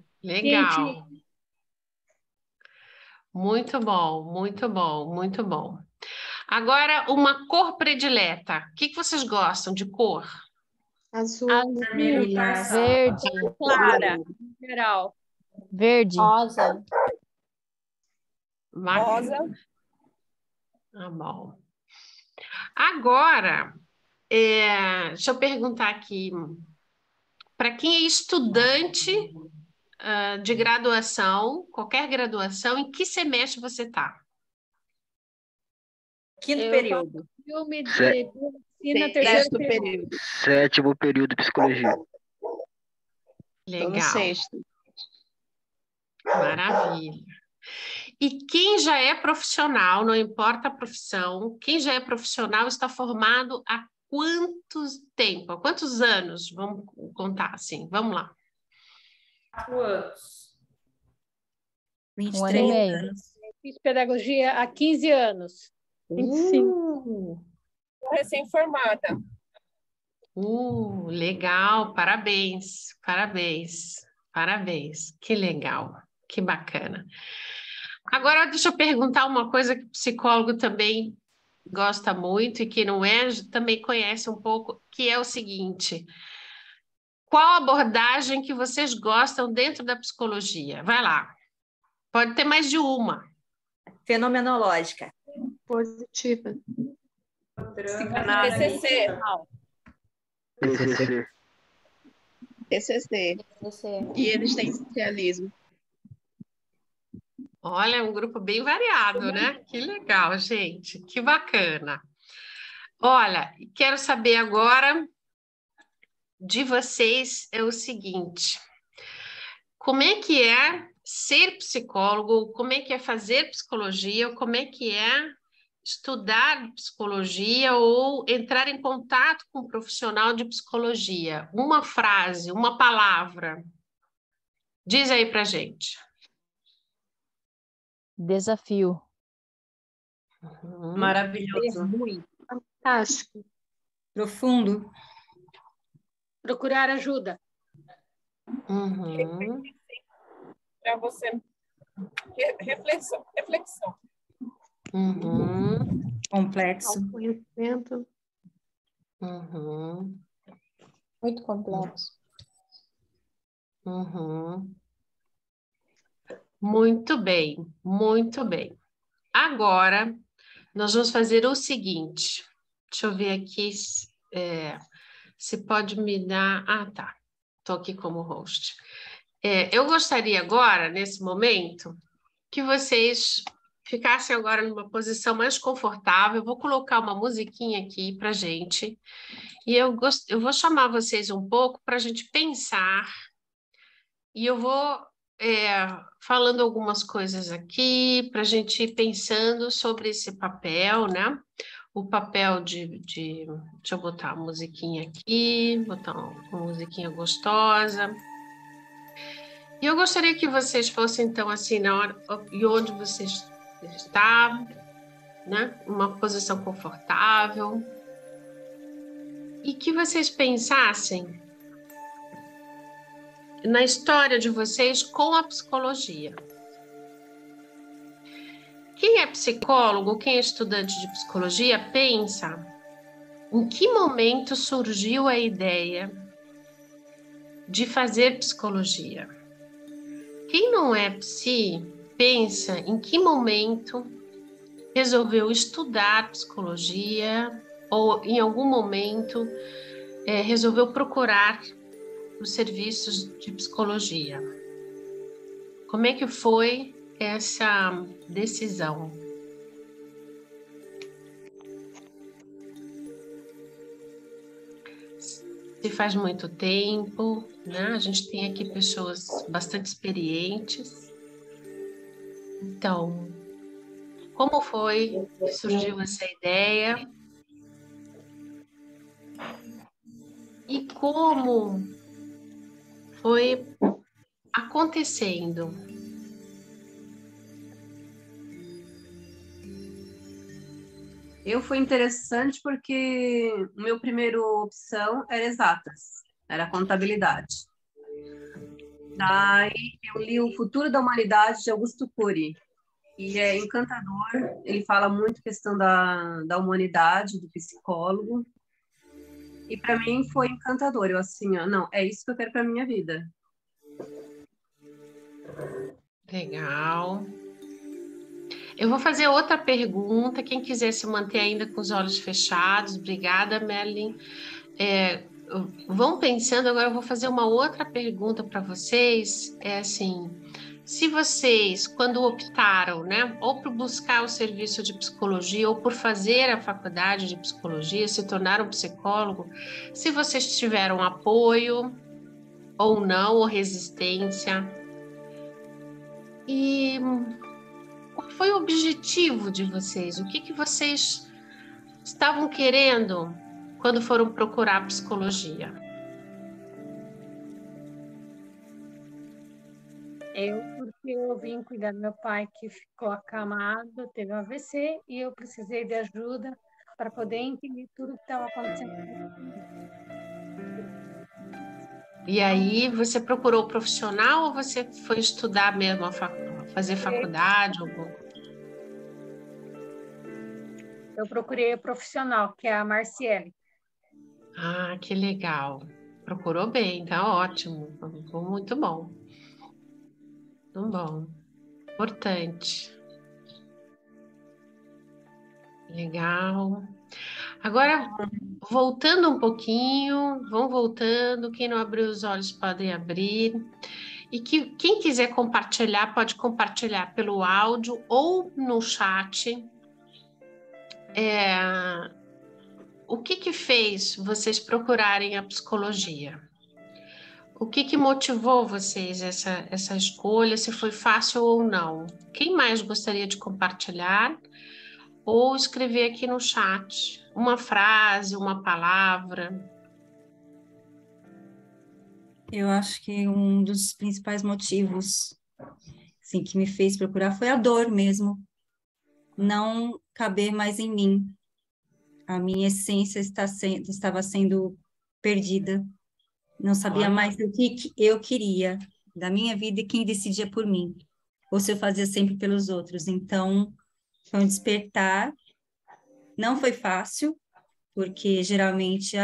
Muito bom. Agora, uma cor predileta. O que vocês gostam de cor? Azul. Verde. Clara. Geral. Verde. Rosa. Rosa. Tá bom. Agora, deixa eu perguntar aqui, para quem é estudante de graduação, qualquer graduação, em que semestre você está? Quinto período. Filme de medicina, terceiro período. Sétimo período de psicologia. Legal. Tô no sexto. Maravilha. E quem já é profissional, não importa a profissão, quem já é profissional está formado há quantos tempo? Há quantos anos? Vamos contar assim, vamos lá. 4 anos. 1 ano e meio. Fiz pedagogia há 15 anos. 25. Recém-formada. Legal, parabéns, parabéns, parabéns. Que legal, que bacana. Agora, deixa eu perguntar uma coisa que o psicólogo também gosta muito e que não é, também conhece um pouco, que é o seguinte: qual abordagem que vocês gostam dentro da psicologia? Vai lá, pode ter mais de uma. Fenomenológica. Positiva. TCC. TCC. E existencialismo. Olha, é um grupo bem variado, né? Que legal, gente, que bacana. Olha, quero saber agora de vocês é o seguinte: como é que é ser psicólogo, como é que é fazer psicologia, como é que é estudar psicologia ou entrar em contato com um profissional de psicologia? Uma frase, uma palavra. Diz aí pra gente. Desafio. Maravilhoso. Muito. Fantástico. Profundo. Procurar ajuda. Para você. Reflexão. Complexo. Conhecimento. Muito complexo. Muito bem, muito bem. Agora, nós vamos fazer o seguinte. Deixa eu ver aqui se pode me dar... Ah, tá. Estou aqui como host. Eu gostaria agora, nesse momento, que vocês ficassem agora numa posição mais confortável. Eu vou colocar uma musiquinha aqui para gente. E eu vou chamar vocês um pouco para a gente pensar. E eu vou falando algumas coisas aqui para a gente ir pensando sobre esse papel, né? O papel Deixa eu botar a musiquinha aqui, botar uma musiquinha gostosa. E eu gostaria que vocês fossem, então, assim, na hora e onde vocês estão, né? Uma posição confortável. E que vocês pensassem na história de vocês com a psicologia. Quem é psicólogo, quem é estudante de psicologia, pensa em que momento surgiu a ideia de fazer psicologia. Quem não é psi, pensa em que momento resolveu estudar psicologia ou em algum momento resolveu procurar os serviços de psicologia. Como é que foi essa decisão? Se faz muito tempo, né? A gente tem aqui pessoas bastante experientes. Então, como foi que surgiu essa ideia? E como foi acontecendo? Eu fui interessante porque a minha primeira opção era exatas, era contabilidade. Daí eu li O Futuro da Humanidade, de Augusto Cury, e é encantador, ele fala muito questão da humanidade, do psicólogo, e para mim foi encantador, eu assim, não, é isso que eu quero para minha vida. Legal. Eu vou fazer outra pergunta, quem quiser se manter ainda com os olhos fechados. Obrigada, Merlin. Vão pensando, agora eu vou fazer uma outra pergunta para vocês. É assim, se vocês, quando optaram, né, ou por buscar o serviço de psicologia, ou por fazer a faculdade de psicologia, se tornaram psicólogo, se vocês tiveram apoio, ou não, ou resistência. E foi o objetivo de vocês? O que que vocês estavam querendo quando foram procurar psicologia? Porque eu vim cuidar do meu pai que ficou acamado, teve um AVC, e eu precisei de ajuda para poder entender tudo o que estava acontecendo. E aí, você procurou profissional ou você foi estudar mesmo, fazer faculdade? Eu procurei o profissional, que é a Marciele. Ah, que legal. Procurou bem, tá ótimo. Muito bom. Muito bom. Importante. Legal. Agora, voltando um pouquinho, vão voltando. Quem não abriu os olhos pode abrir. E quem quiser compartilhar, pode compartilhar pelo áudio ou no chat. O que fez vocês procurarem a psicologia? O que motivou vocês essa escolha, se foi fácil ou não? Quem mais gostaria de compartilhar? Ou escrever aqui no chat uma frase, uma palavra. Eu acho que um dos principais motivos assim, que me fez procurar foi a dor mesmo. Não caber mais em mim. A minha essência estava sendo perdida. Não sabia mais o que eu queria da minha vida e quem decidia por mim. Ou se eu fazia sempre pelos outros. Então, foi um despertar. Não foi fácil, porque geralmente,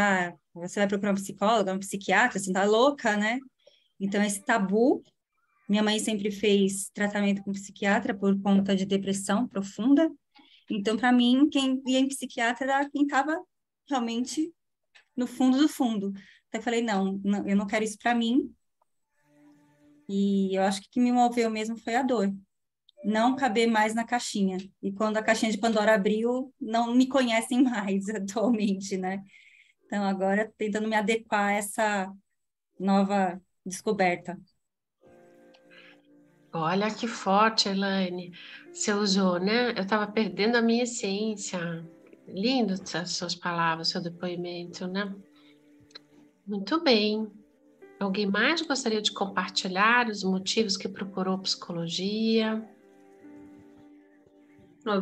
você vai procurar um psicólogo, um psiquiatra, assim, tá louca, né? Então, esse tabu. Minha mãe sempre fez tratamento com psiquiatra por conta de depressão profunda. Então, para mim, quem ia em psiquiatra era quem estava realmente no fundo do fundo. Então, eu falei, não, eu não quero isso para mim. E eu acho que o que me moveu mesmo foi a dor. Não caber mais na caixinha. E quando a caixinha de Pandora abriu, não me conhecem mais atualmente, né? Então, agora, tentando me adequar a essa nova descoberta. Olha que forte, Elaine. Você usou, né? Eu estava perdendo a minha essência. Lindo as suas palavras, seu depoimento, né? Muito bem. Alguém mais gostaria de compartilhar os motivos que procurou psicologia?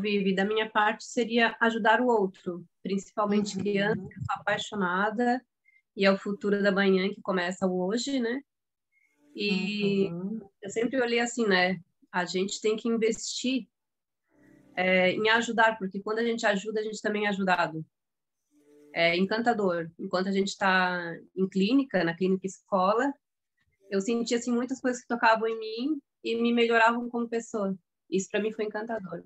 Vivi, da minha parte seria ajudar o outro, principalmente criança, que eu sou apaixonada, e é o futuro da manhã que começa hoje, né? E eu sempre olhei assim, né? A gente tem que investir em ajudar, porque quando a gente ajuda, a gente também é ajudado. É encantador. Enquanto a gente está em clínica, na clínica escola, eu sentia assim, muitas coisas que tocavam em mim e me melhoravam como pessoa. Isso para mim foi encantador.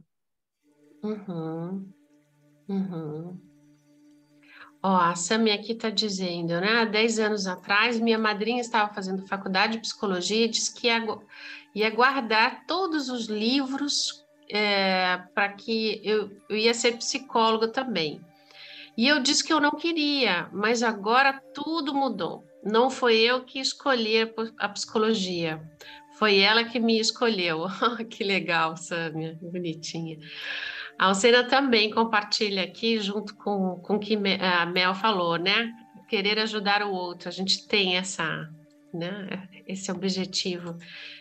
Ó, a Sami aqui está dizendo, né? Há 10 anos atrás, minha madrinha estava fazendo faculdade de psicologia e disse que ia guardar todos os livros para que eu ia ser psicóloga também. E eu disse que eu não queria, mas agora tudo mudou. Não foi eu que escolhi a psicologia, foi ela que me escolheu. Que legal, Sâmia, bonitinha. A Alcena também compartilha aqui, junto com o que a Mel falou, né? Querer ajudar o outro, a gente tem esse objetivo.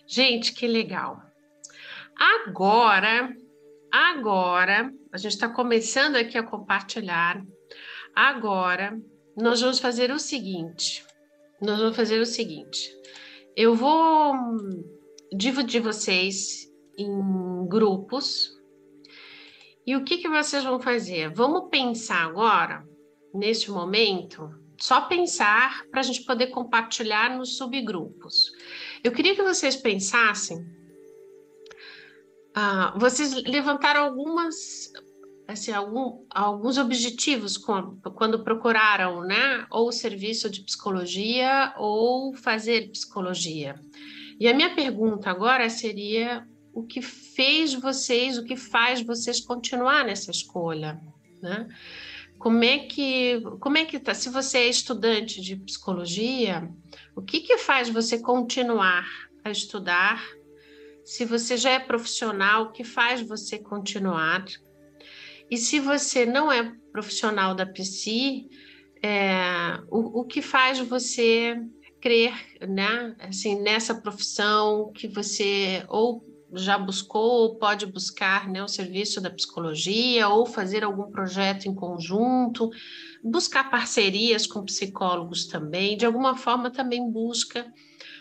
Gente, que legal. Agora, a gente está começando aqui a compartilhar. Agora, nós vamos fazer o seguinte. Eu vou dividir vocês em grupos. E o que vocês vão fazer? Vamos pensar agora, neste momento, só pensar para a gente poder compartilhar nos subgrupos. Eu queria que vocês pensassem, vocês levantaram alguns objetivos quando procuraram, né? Ou o serviço de psicologia ou fazer psicologia. E a minha pergunta agora seria: o que faz vocês continuar nessa escolha, né? Como é que tá? Se você é estudante de psicologia, o que faz você continuar a estudar Se você já é profissional, o que faz você continuar? E se você não é profissional da psi, o que faz você crer, né, assim, nessa profissão que você ou já buscou ou pode buscar, né, o serviço da psicologia ou fazer algum projeto em conjunto, buscar parcerias com psicólogos também, de alguma forma também busca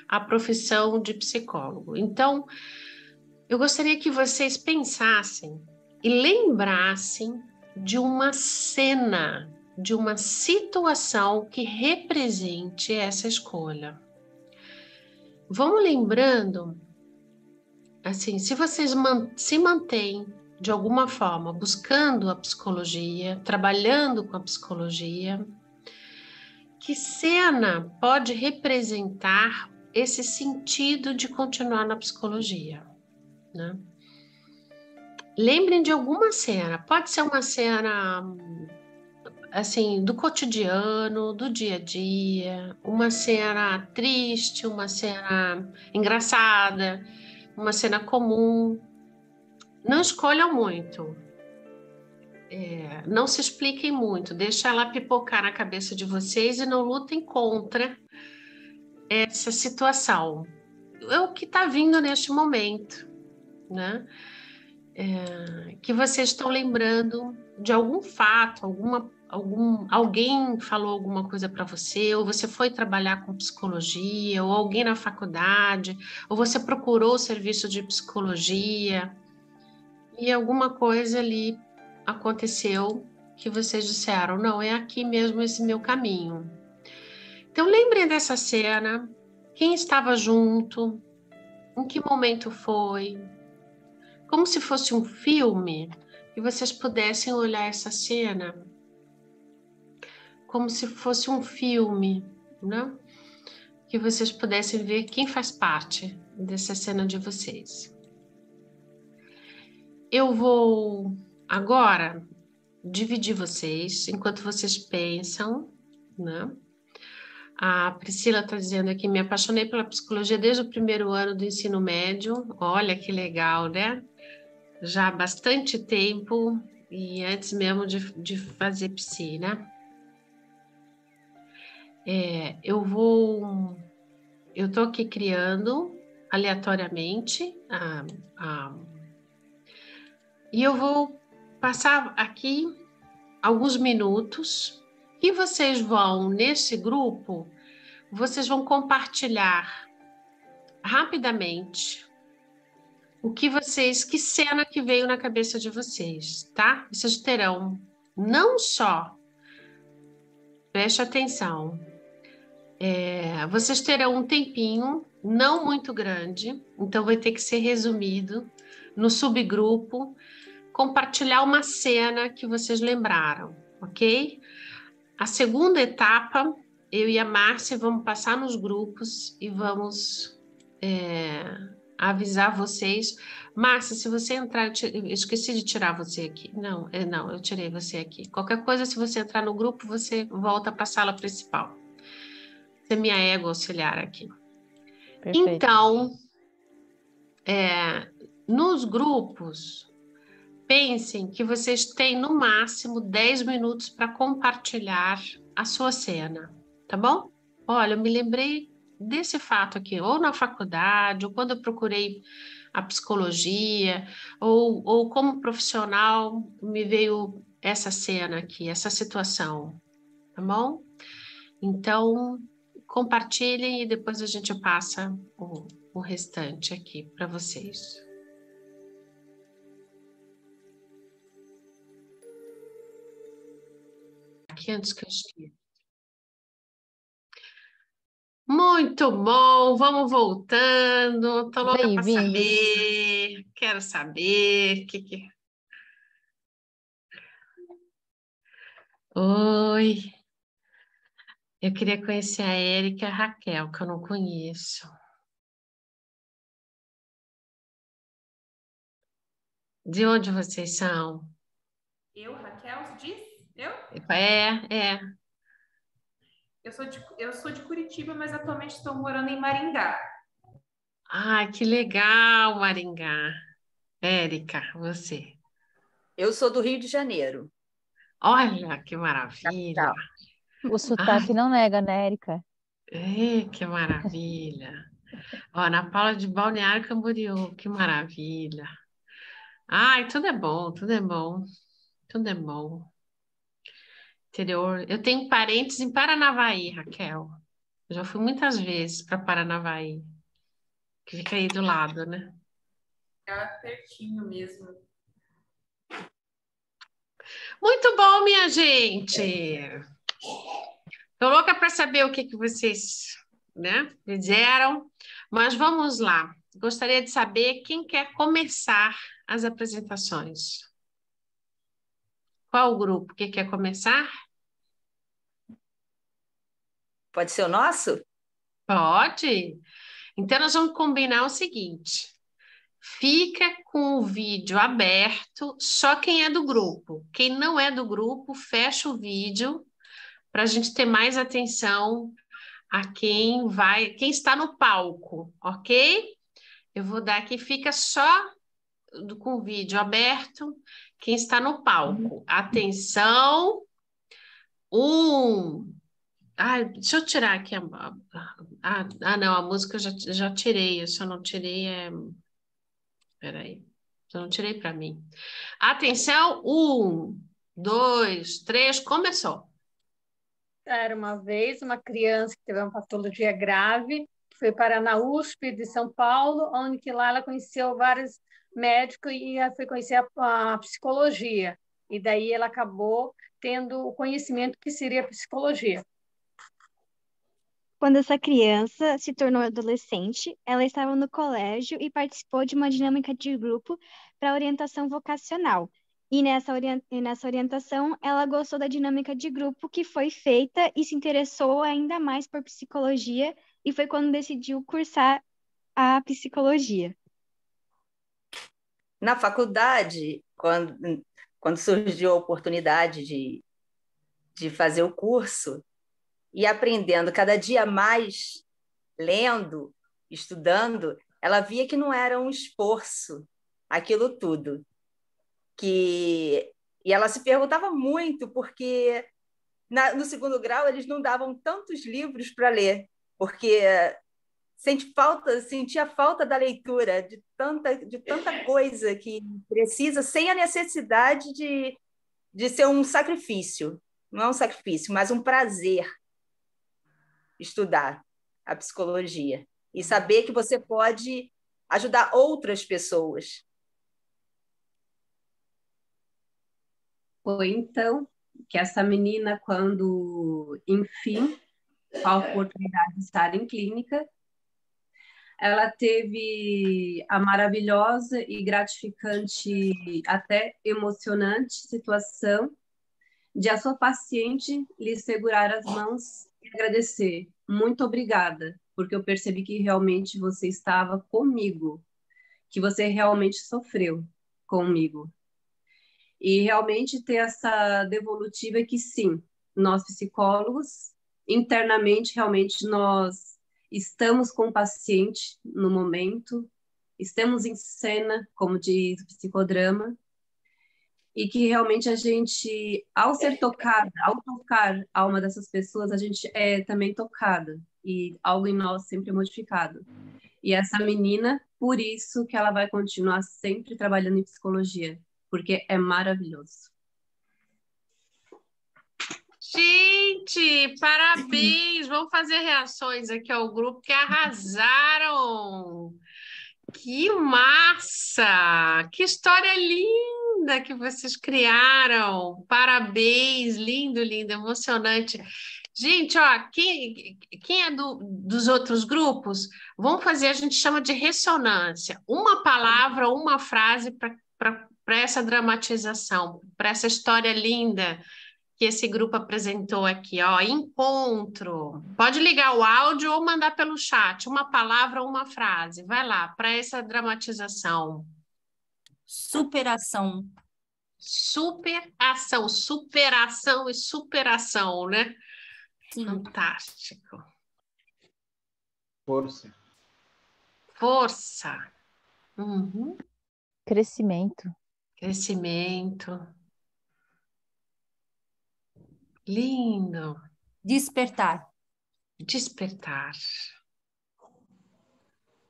a profissão de psicólogo. Então, eu gostaria que vocês pensassem e lembrassem de uma cena, de uma situação que represente essa escolha. Vão lembrando, assim, se vocês se mantêm de alguma forma buscando a psicologia, trabalhando com a psicologia, que cena pode representar esse sentido de continuar na psicologia, né? Lembrem de alguma cena, pode ser uma cena assim do cotidiano, do dia a dia, uma cena triste, uma cena engraçada, uma cena comum. Não escolham muito, não se expliquem muito, deixa ela pipocar na cabeça de vocês e não lutem contra essa situação. É o que está vindo neste momento, né? Que vocês estão lembrando de algum fato, alguém falou alguma coisa para você, ou você foi trabalhar com psicologia, ou alguém na faculdade, ou você procurou o serviço de psicologia, e alguma coisa ali aconteceu que vocês disseram, não, é aqui mesmo esse meu caminho. Então lembrem dessa cena, quem estava junto, em que momento foi, como se fosse um filme, e vocês pudessem olhar essa cena como se fosse um filme, né? Que vocês pudessem ver quem faz parte dessa cena de vocês. Eu vou agora dividir vocês, enquanto vocês pensam, né? A Priscila está dizendo aqui, me apaixonei pela psicologia desde o primeiro ano do ensino médio. Olha que legal, né? Já há bastante tempo e antes mesmo de fazer psi, né? Eu estou aqui criando aleatoriamente e eu vou passar aqui alguns minutos e vocês vão, nesse grupo, vocês vão compartilhar rapidamente que cena que veio na cabeça de vocês, tá? Vocês terão não só, preste atenção, vocês terão um tempinho, não muito grande, então vai ter que ser resumido no subgrupo, compartilhar uma cena que vocês lembraram, ok? A segunda etapa, eu e a Márcia vamos passar nos grupos e vamos avisar vocês. Márcia, se você entrar, eu esqueci de tirar você aqui. Não, eu tirei você aqui. Qualquer coisa, se você entrar no grupo, você volta para a sala principal. Você é minha égua auxiliar aqui. Perfeito. Então, nos grupos, pensem que vocês têm no máximo 10 minutos para compartilhar a sua cena, tá bom? Olha, eu me lembrei desse fato aqui, ou na faculdade, ou quando eu procurei a psicologia, ou como profissional, me veio essa cena aqui, essa situação, tá bom? Então, compartilhem e depois a gente passa o restante aqui para vocês. Aqui antes que eu esqueça. Muito bom, vamos voltando. Tô louca para saber. Quero saber que... Oi. Eu queria conhecer a Érica e a Raquel, que eu não conheço. De onde vocês são? Eu, Raquel, você diz? Eu? Eu sou de Curitiba, mas atualmente estou morando em Maringá. Ai, que legal, Maringá. Érica, você. Eu sou do Rio de Janeiro. Olha, que maravilha. O sotaque não nega, né, Érica? Que maravilha. Ó, Ana Paula de Balneário Camboriú, que maravilha. Ai, tudo é bom, tudo é bom, tudo é bom. Interior. Eu tenho parentes em Paranavaí, Raquel. Eu já fui muitas vezes para Paranavaí, que fica aí do lado, né? Fica pertinho mesmo. Muito bom, minha gente. Tô louca para saber o que vocês, né, fizeram, mas vamos lá. Gostaria de saber quem quer começar as apresentações. Qual o grupo que quer começar? Pode ser o nosso? Pode. Então, nós vamos combinar o seguinte. Fica com o vídeo aberto, só quem é do grupo. Quem não é do grupo, fecha o vídeo para a gente ter mais atenção a quem está no palco, ok? Eu vou dar aqui, fica só com o vídeo aberto, quem está no palco. Atenção. 1. Deixa eu tirar aqui não, a música eu já tirei, eu só não tirei, peraí, eu não tirei para mim. Atenção, 1, 2, 3, começou. Era uma vez uma criança que teve uma patologia grave, que foi parar na USP de São Paulo, onde que lá ela conheceu vários médicos e foi conhecer a psicologia. E daí ela acabou tendo o conhecimento que seria a psicologia. Quando essa criança se tornou adolescente, ela estava no colégio e participou de uma dinâmica de grupo para orientação vocacional. E nessa orientação, ela gostou da dinâmica de grupo que foi feita e se interessou ainda mais por psicologia, e foi quando decidiu cursar a psicologia. Na faculdade, quando surgiu a oportunidade de fazer o curso, e aprendendo cada dia mais, lendo, estudando, ela via que não era um esforço aquilo tudo. E ela se perguntava muito, porque no segundo grau eles não davam tantos livros para ler, porque sentia falta da leitura, de tanta coisa que precisa, sem a necessidade de ser um sacrifício. Não é um sacrifício, mas um prazer estudar a psicologia e saber que você pode ajudar outras pessoas. Foi então que essa menina, quando, enfim, a oportunidade de estar em clínica, ela teve a maravilhosa e gratificante, até emocionante situação de a sua paciente lhe segurar as mãos e agradecer. Muito obrigada, porque eu percebi que realmente você estava comigo, que você realmente sofreu comigo. E realmente ter essa devolutiva que sim, nós psicólogos, internamente, realmente nós estamos com o paciente no momento, estamos em cena, como diz o psicodrama, e que realmente a gente, ao ser tocada, ao tocar a alma dessas pessoas, a gente é também tocada, e algo em nós sempre é modificado. E essa menina, por isso que ela vai continuar sempre trabalhando em psicologia, porque é maravilhoso. Gente, parabéns! Vamos fazer reações aqui ao grupo que arrasaram! Que massa! Que história linda que vocês criaram! Parabéns! Lindo, lindo, emocionante. Gente, ó, quem é dos outros grupos, vamos fazer, a gente chama de ressonância. Uma palavra, uma frase para essa dramatização, para essa história linda que esse grupo apresentou aqui, ó, encontro. Pode ligar o áudio ou mandar pelo chat, uma palavra ou uma frase. Vai lá, para essa dramatização. Superação. Superação, superação e superação, né? Sim. Fantástico. Força. Força. Uhum. Crescimento. Crescimento. Lindo. Despertar. Despertar.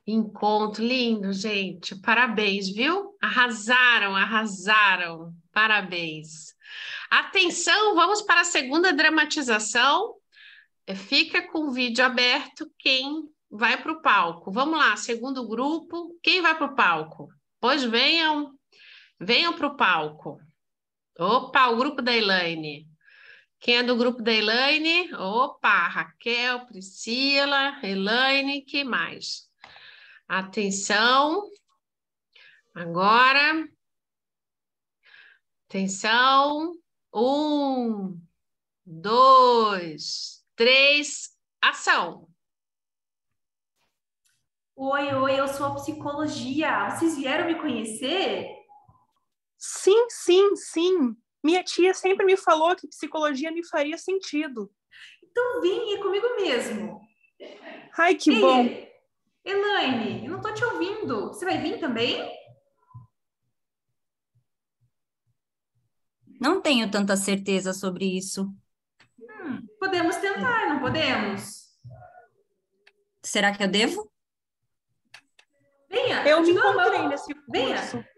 Encontro lindo, gente. Parabéns, viu? Arrasaram, arrasaram. Parabéns. Atenção, vamos para a segunda dramatização. Fica com o vídeo aberto quem vai para o palco. Vamos lá, segundo grupo. Quem vai para o palco? Pois venham para o palco. Opa, o grupo da Elaine. Quem é do grupo da Elaine? Opa, Raquel, Priscila, Elaine, quem mais? Atenção. Agora. Atenção. 1, 2, 3, ação. Oi, eu sou a psicologia. Vocês vieram me conhecer? Sim, sim, sim. Minha tia sempre me falou que psicologia me faria sentido. Então vem, é comigo mesmo. Ai, que bom. Elaine, eu não tô te ouvindo. Você vai vir também? Não tenho tanta certeza sobre isso. Podemos tentar, não podemos? Será que eu devo? Venha, eu me te dou a encontrei mão. nesse curso. Venha.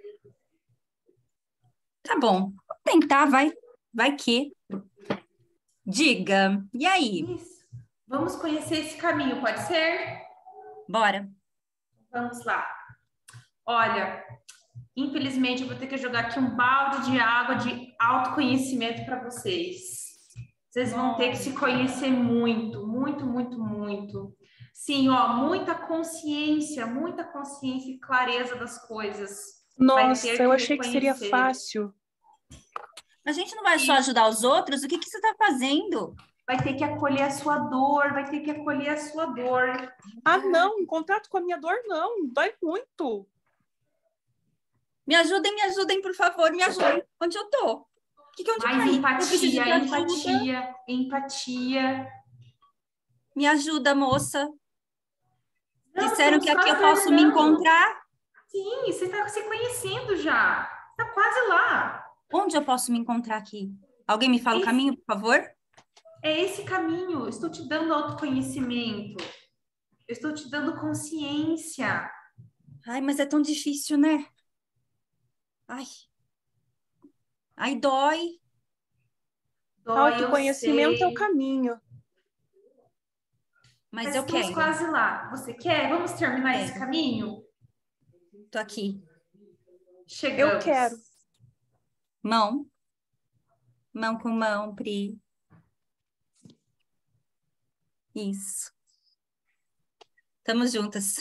Tá bom, vou tentar, vai que. Diga, e aí? Isso. Vamos conhecer esse caminho, pode ser? Bora. Vamos lá. Olha, infelizmente eu vou ter que jogar aqui um balde de água de autoconhecimento para vocês. Vocês vão ter que se conhecer muito, muito, muito, muito. Sim, ó, muita consciência e clareza das coisas. Nossa, eu achei que seria fácil. A gente não vai só ajudar os outros? O que você está fazendo? Vai ter que acolher a sua dor, vai ter que acolher a sua dor. Ah, não, em contato com a minha dor, não. Dói muito. Me ajudem, por favor, me ajudem. Onde eu tô? Onde mais empatia, empatia. Me ajuda, moça. Não, disseram que aqui eu posso me encontrar? Sim, você está se conhecendo já. Está quase lá. Onde eu posso me encontrar aqui? Alguém me fala o caminho, por favor? É esse caminho. Eu estou te dando autoconhecimento. Eu estou te dando consciência. Ai, mas é tão difícil, né? Ai, dói. Autoconhecimento é o caminho. Mas eu estamos quero. Quase lá. Você quer? Vamos terminar esse caminho? Tô aqui. Chegamos. Eu quero. Mão com mão, Pri. Isso. Tamo juntas.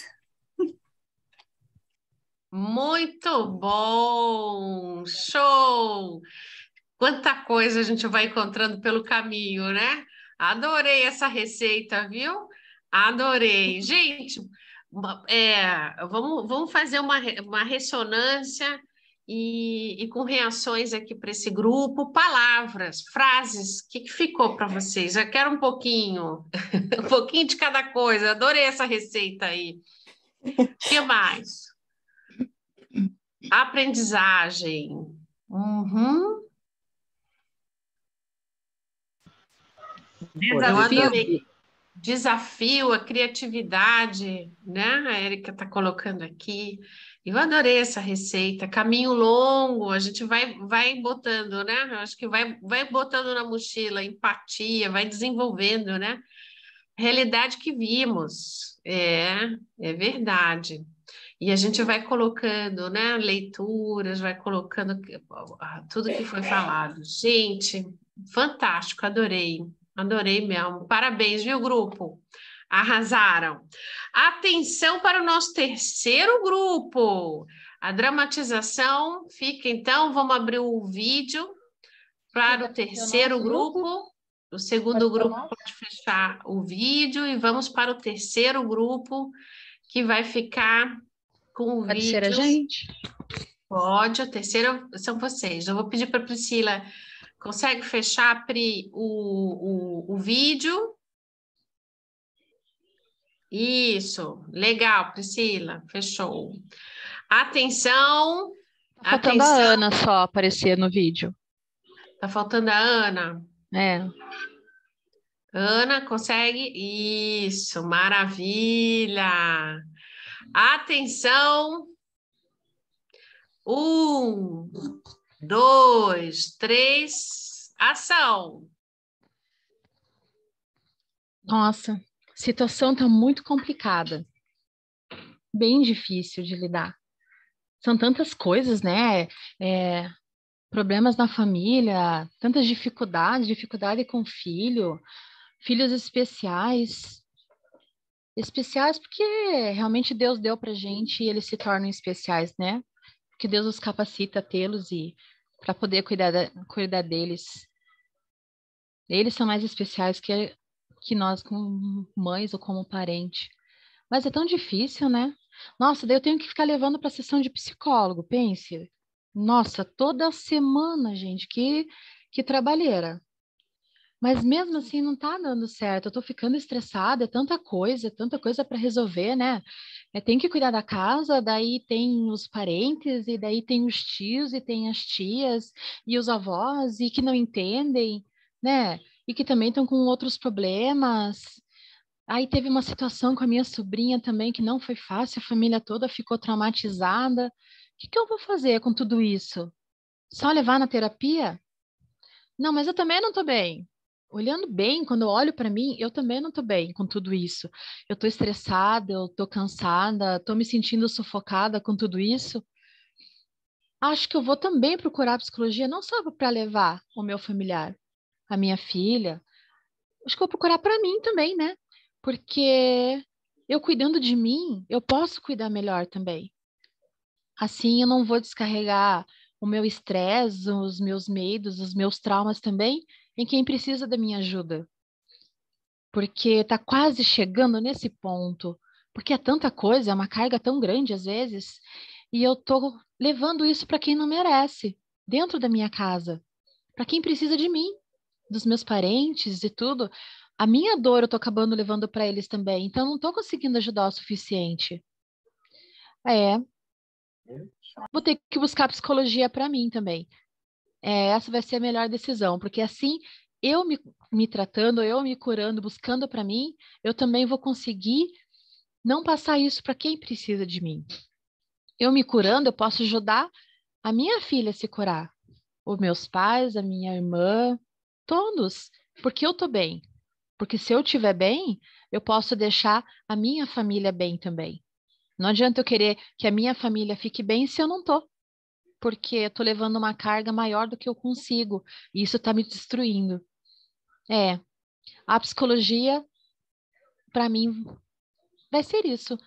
Muito bom! Show! Quanta coisa a gente vai encontrando pelo caminho, né? Adorei essa receita, viu? Adorei. Gente, vamos fazer uma ressonância e com reações aqui para esse grupo. Palavras, frases, o que ficou para vocês? Eu quero um pouquinho de cada coisa. Adorei essa receita aí. O que mais? Aprendizagem. Desafio, a criatividade, né? A Érica está colocando aqui. Eu adorei essa receita. Caminho longo, a gente vai botando, né? Eu acho que vai botando na mochila, empatia, vai desenvolvendo, né? Realidade que vimos. É verdade. E a gente vai colocando, né? Leituras, vai colocando tudo que foi falado. Gente, fantástico, adorei. Adorei mesmo. Parabéns, viu, grupo? Arrasaram. Atenção para o nosso terceiro grupo. A dramatização fica, então, vamos abrir o vídeo para o terceiro grupo. O segundo grupo pode fechar o vídeo e vamos para o terceiro grupo, que vai ficar com o vídeo. Pode ser a gente? Pode, o terceiro são vocês. Eu vou pedir para a Priscila. Consegue fechar, Pri, o vídeo? Isso, legal, Priscila, fechou. Atenção, Tá faltando a atenção. Ana só aparecer no vídeo. Tá faltando a Ana. É. Ana, consegue? Isso, maravilha. Atenção. 1, 2, 3, ação. Nossa, a situação tá muito complicada. Bem difícil de lidar. São tantas coisas, né? Problemas na família, tantas dificuldades, dificuldade com filho, filhos especiais. Especiais porque realmente Deus deu pra gente e eles se tornam especiais, né? Porque Deus os capacita a tê-los e para poder cuidar deles. Eles são mais especiais que nós como mães ou como parente. Mas é tão difícil, né? Nossa, daí eu tenho que ficar levando para sessão de psicólogo, pense. Nossa, toda semana, gente, que trabalheira. Mas mesmo assim não tá dando certo. Eu tô ficando estressada, é tanta coisa para resolver, né? Tem que cuidar da casa, daí tem os parentes, e daí tem os tios, e tem as tias, e os avós, e que não entendem, né? E que também estão com outros problemas. Aí teve uma situação com a minha sobrinha também que não foi fácil, a família toda ficou traumatizada. O que eu vou fazer com tudo isso? Só levar na terapia? Não, mas eu também não tô bem. Olhando bem, quando eu olho para mim, eu também não tô bem com tudo isso. Eu tô estressada, eu tô cansada, tô me sentindo sufocada com tudo isso. Acho que eu vou também procurar psicologia, não só para levar o meu familiar, a minha filha. Acho que eu vou procurar para mim também, né? Porque eu cuidando de mim, eu posso cuidar melhor também. Assim eu não vou descarregar o meu estresse, os meus medos, os meus traumas também em quem precisa da minha ajuda. Porque tá quase chegando nesse ponto. Porque é tanta coisa, é uma carga tão grande às vezes, e eu tô levando isso para quem não merece, dentro da minha casa, para quem precisa de mim, dos meus parentes e tudo. A minha dor eu tô acabando levando para eles também, então eu não tô conseguindo ajudar o suficiente. Vou ter que buscar psicologia para mim também. Essa vai ser a melhor decisão, porque assim, eu me tratando, eu me curando, buscando para mim, eu também vou conseguir não passar isso para quem precisa de mim. Eu me curando, eu posso ajudar a minha filha a se curar, os meus pais, a minha irmã, todos, porque eu tô bem. Porque se eu estiver bem, eu posso deixar a minha família bem também. Não adianta eu querer que a minha família fique bem se eu não tô, porque eu tô levando uma carga maior do que eu consigo, e isso tá me destruindo. A psicologia, para mim, vai ser isso.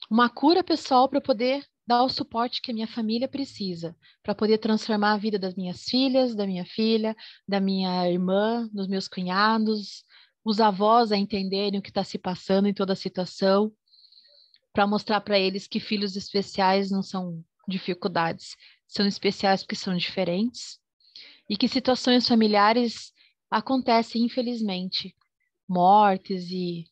Uma cura pessoal para poder dar o suporte que a minha família precisa, para poder transformar a vida das minhas filhas, da minha filha, da minha irmã, dos meus cunhados, os avós a entenderem o que está se passando em toda a situação, para mostrar para eles que filhos especiais não são dificuldades, são especiais porque são diferentes, e que situações familiares acontecem, infelizmente, mortes e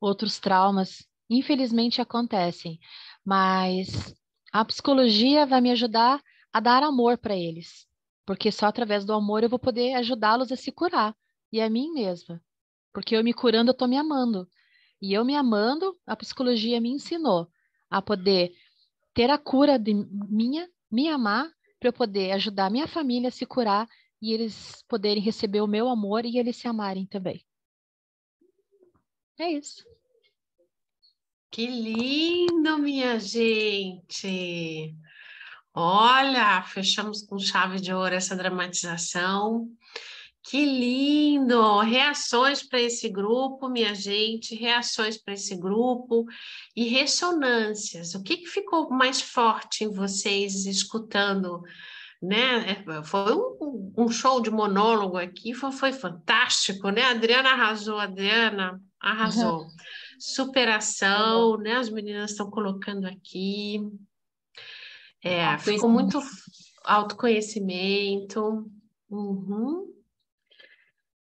outros traumas, infelizmente acontecem, mas a psicologia vai me ajudar a dar amor para eles, porque só através do amor eu vou poder ajudá-los a se curar, e a mim mesma, porque eu me curando, eu estou me amando, e eu me amando, a psicologia me ensinou a poder ter a cura de me amar, para eu poder ajudar a minha família a se curar, e eles poderem receber o meu amor e eles se amarem também. É isso. Que lindo, minha gente! Olha, fechamos com chave de ouro essa dramatização. Que lindo! Reações para esse grupo, minha gente, reações para esse grupo e ressonâncias. O que ficou mais forte em vocês escutando, né? Foi um show de monólogo aqui, foi fantástico, né? A Adriana arrasou. Superação, né? As meninas estão colocando aqui. Ficou muito autoconhecimento.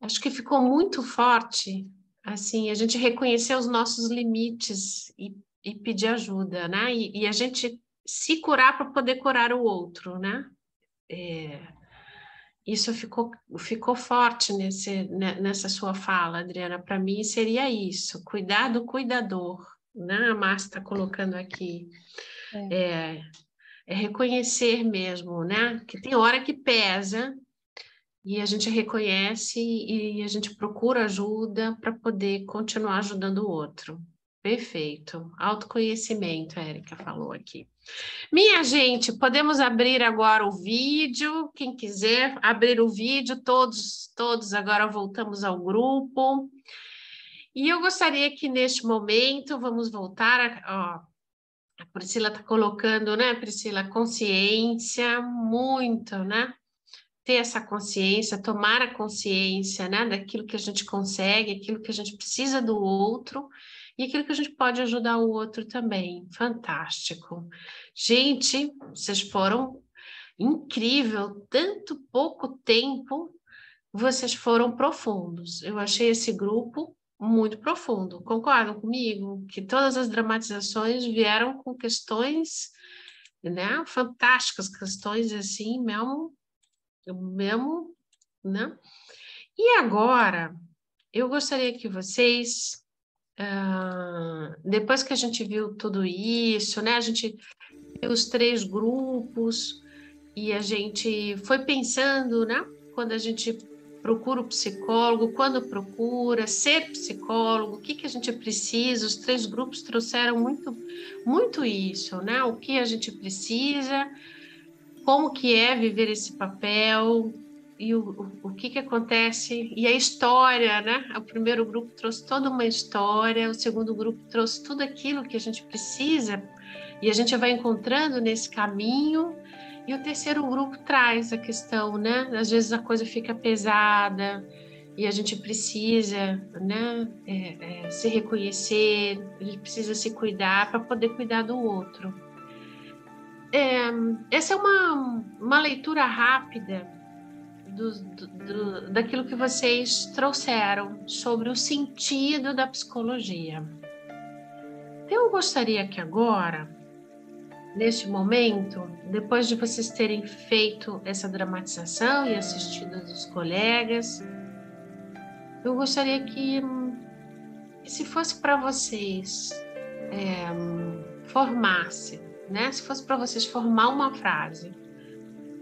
Acho que ficou muito forte Assim, a gente reconhecer os nossos limites e pedir ajuda, né? E a gente se curar para poder curar o outro, né? Isso ficou forte nessa sua fala, Adriana. Para mim seria isso, cuidar do cuidador, né? A Márcia está colocando aqui. É reconhecer mesmo, né? Que tem hora que pesa e a gente reconhece e a gente procura ajuda para poder continuar ajudando o outro. Perfeito. Autoconhecimento, a Érica falou aqui. Minha gente, podemos abrir agora o vídeo. Quem quiser abrir o vídeo, todos agora voltamos ao grupo. E eu gostaria que neste momento, vamos voltar a Priscila está colocando, né, Priscila, consciência, muito, né? Ter essa consciência, tomar a consciência, né, daquilo que a gente consegue, aquilo que a gente precisa do outro e aquilo que a gente pode ajudar o outro também. Fantástico. Gente, vocês foram incrível, tanto pouco tempo, vocês foram profundos. Eu achei esse grupo muito profundo. Concordam comigo? Que todas as dramatizações vieram com questões, né, fantásticas, questões assim, mesmo, né? E agora, eu gostaria que vocês, depois que a gente viu tudo isso, né, a gente viu os 3 grupos e a gente foi pensando, né, quando a gente procura o psicólogo, quando procura ser psicólogo, o que a gente precisa, os 3 grupos trouxeram muito isso, né, o que a gente precisa, como que é viver esse papel e o que acontece, e a história, né? O primeiro grupo trouxe toda uma história, o segundo grupo trouxe tudo aquilo que a gente precisa e a gente vai encontrando nesse caminho, e o terceiro grupo traz a questão, né? Às vezes a coisa fica pesada e a gente precisa, né, se reconhecer, a gente precisa se cuidar para poder cuidar do outro. Essa é uma leitura rápida daquilo que vocês trouxeram sobre o sentido da psicologia. Eu gostaria que agora, neste momento, depois de vocês terem feito essa dramatização e assistido os colegas, eu gostaria que se fosse para vocês formasse, né? Se fosse para vocês formar uma frase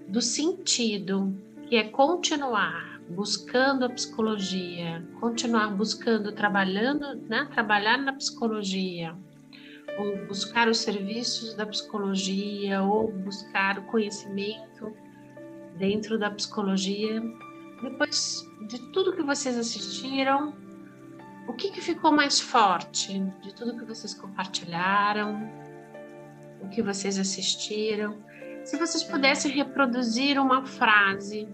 do sentido, que é continuar buscando a psicologia, continuar buscando, trabalhando, né? Trabalhar na psicologia, ou buscar os serviços da psicologia, ou buscar o conhecimento dentro da psicologia. Depois de tudo que vocês assistiram, o que ficou mais forte de tudo que vocês compartilharam? O que vocês assistiram? Se vocês pudessem reproduzir uma frase,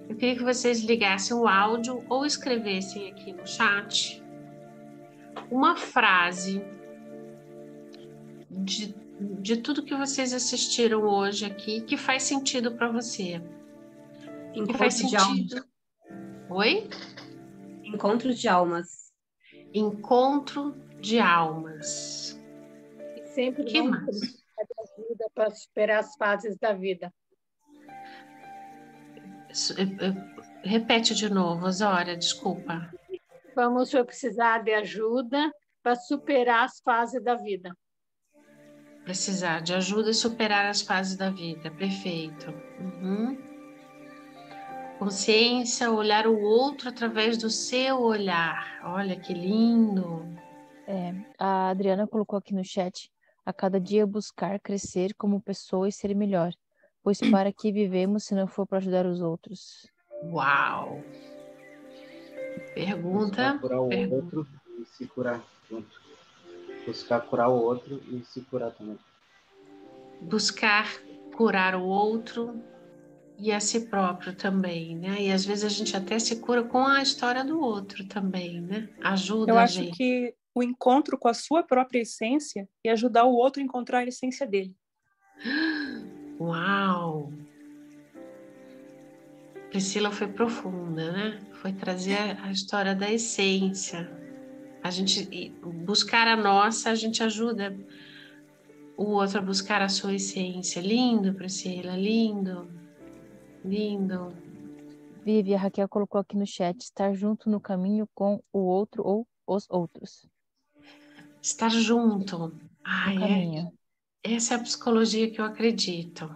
eu queria que vocês ligassem o áudio ou escrevessem aqui no chat uma frase de tudo que vocês assistiram hoje aqui que faz sentido para você. Que faz sentido. Oi? Encontros de almas. Encontro de almas. Sempre que vamos mais? precisar de ajuda para superar as fases da vida. Repete de novo, Osória, desculpa. Vamos precisar de ajuda para superar as fases da vida. Precisar de ajuda e superar as fases da vida, perfeito. Consciência, olhar o outro através do seu olhar. Olha que lindo. A Adriana colocou aqui no chat: a cada dia buscar crescer como pessoa e ser melhor, pois para que vivemos se não for para ajudar os outros? Uau! Pergunta. Buscar curar o outro e se curar junto. Buscar curar o outro e se curar também. Buscar curar o outro e a si próprio também, né? E às vezes a gente até se cura com a história do outro também, né? Ajuda a gente. Eu acho que o encontro com a sua própria essência e ajudar o outro a encontrar a essência dele. Uau! Priscila foi profunda, né? Foi trazer a história da essência. A gente buscar a nossa, a gente ajuda o outro a buscar a sua essência. Lindo, Priscila, lindo, lindo. Vivi, a Raquel colocou aqui no chat, estar junto no caminho com o outro ou os outros. Estar junto. No caminho. Essa é a psicologia que eu acredito.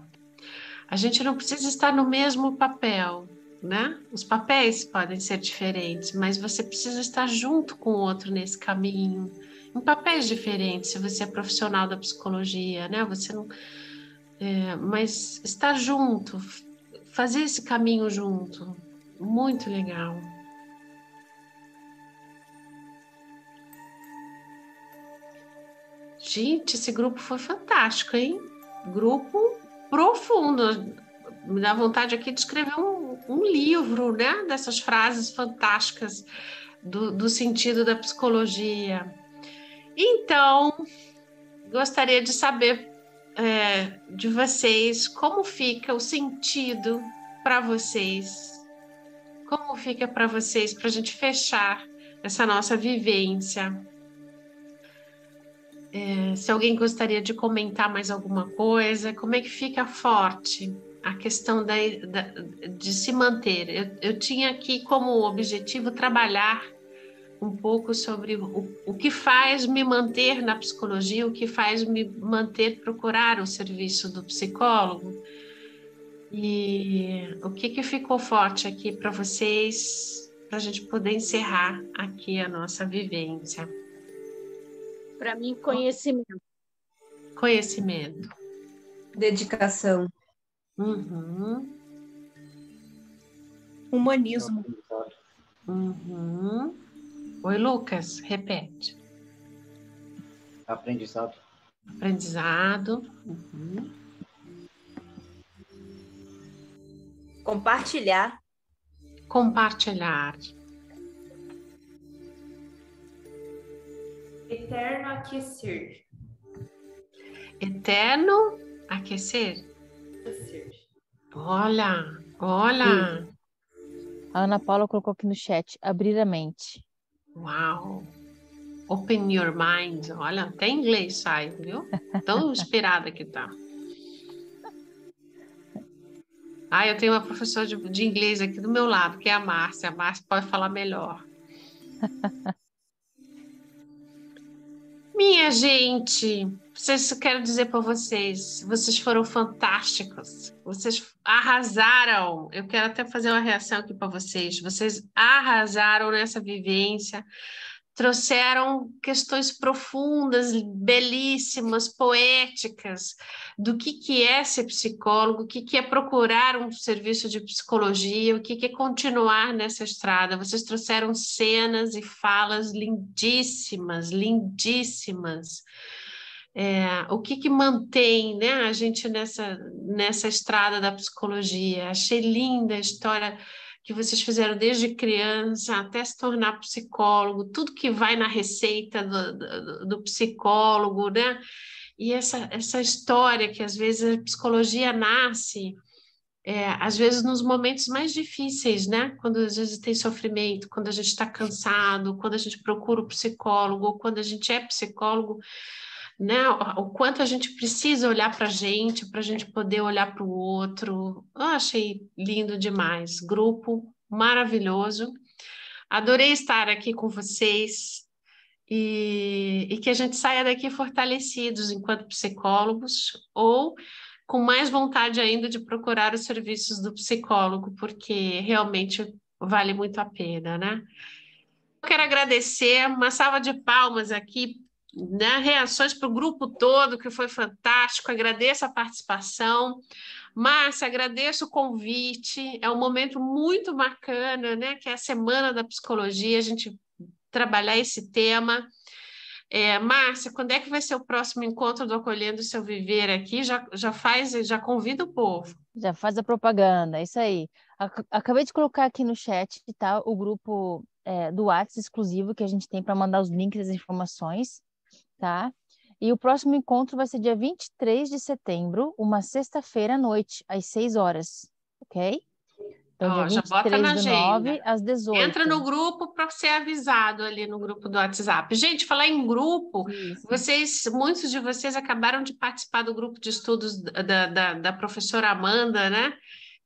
A gente não precisa estar no mesmo papel, né? Os papéis podem ser diferentes, mas você precisa estar junto com o outro nesse caminho, em papéis diferentes, se você é profissional da psicologia, né? Você não... mas estar junto, fazer esse caminho junto, muito legal. Gente, esse grupo foi fantástico, hein? Grupo profundo. Me dá vontade aqui de escrever um livro, né? Dessas frases fantásticas do sentido da psicologia. Então, gostaria de saber de vocês como fica o sentido para vocês. Como fica para vocês, para a gente fechar essa nossa vivência. Se alguém gostaria de comentar mais alguma coisa, como é que fica forte a questão de se manter? Eu tinha aqui como objetivo trabalhar um pouco sobre o que faz me manter na psicologia, o que faz me manter procurar o serviço do psicólogo. E o que ficou forte aqui para vocês, para a gente poder encerrar aqui a nossa vivência? Para mim, conhecimento. Conhecimento. Dedicação. Uhum. Humanismo. Uhum. Oi, Lucas, repete. Aprendizado. Aprendizado. Uhum. Compartilhar. Compartilhar. Eterno aquecer. Eterno aquecer. Aquecer. Olha. A Ana Paula colocou aqui no chat, abrir a mente. Uau. Open your mind. Olha, até em inglês sai, viu? Tão inspirada que tá. Eu tenho uma professora de inglês aqui do meu lado, que é a Márcia. A Márcia pode falar melhor. Minha gente, quero dizer para vocês foram fantásticos, vocês arrasaram. Eu quero até fazer uma reação aqui para vocês. Vocês arrasaram nessa vivência, trouxeram questões profundas, belíssimas, poéticas, do que é ser psicólogo, o que é procurar um serviço de psicologia, o que é continuar nessa estrada. Vocês trouxeram cenas e falas lindíssimas, lindíssimas. O que mantém, né, a gente nessa estrada da psicologia? Achei linda a história que vocês fizeram desde criança até se tornar psicólogo, tudo que vai na receita do psicólogo, né? E essa história que às vezes a psicologia nasce, às vezes nos momentos mais difíceis, né? Quando às vezes tem sofrimento, quando a gente está cansado, quando a gente procura o psicólogo, ou quando a gente é psicólogo, né? O quanto a gente precisa olhar para a gente poder olhar para o outro. Eu achei lindo demais. Grupo maravilhoso. Adorei estar aqui com vocês e que a gente saia daqui fortalecidos enquanto psicólogos ou com mais vontade ainda de procurar os serviços do psicólogo, porque realmente vale muito a pena, né? Eu quero agradecer, uma salva de palmas aqui, né, reações para o grupo todo, que foi fantástico. Agradeço a participação. Márcia, agradeço o convite. É um momento muito bacana, né, que é a Semana da Psicologia, a gente trabalhar esse tema. Márcia, quando é que vai ser o próximo encontro do Acolhendo o Seu Viver aqui? Já convida o povo. Já faz a propaganda, é isso aí. Acabei de colocar aqui no chat, tá, o grupo do WhatsApp exclusivo que a gente tem para mandar os links das informações. Tá? E o próximo encontro vai ser dia 23 de setembro, uma sexta-feira à noite, às 6 horas, ok? Então, Ó, dia já bota 23 na do agenda. 9 às 18. Entra no grupo para ser avisado ali no grupo do WhatsApp. Gente, falar em grupo, muitos de vocês acabaram de participar do grupo de estudos da professora Amanda, né?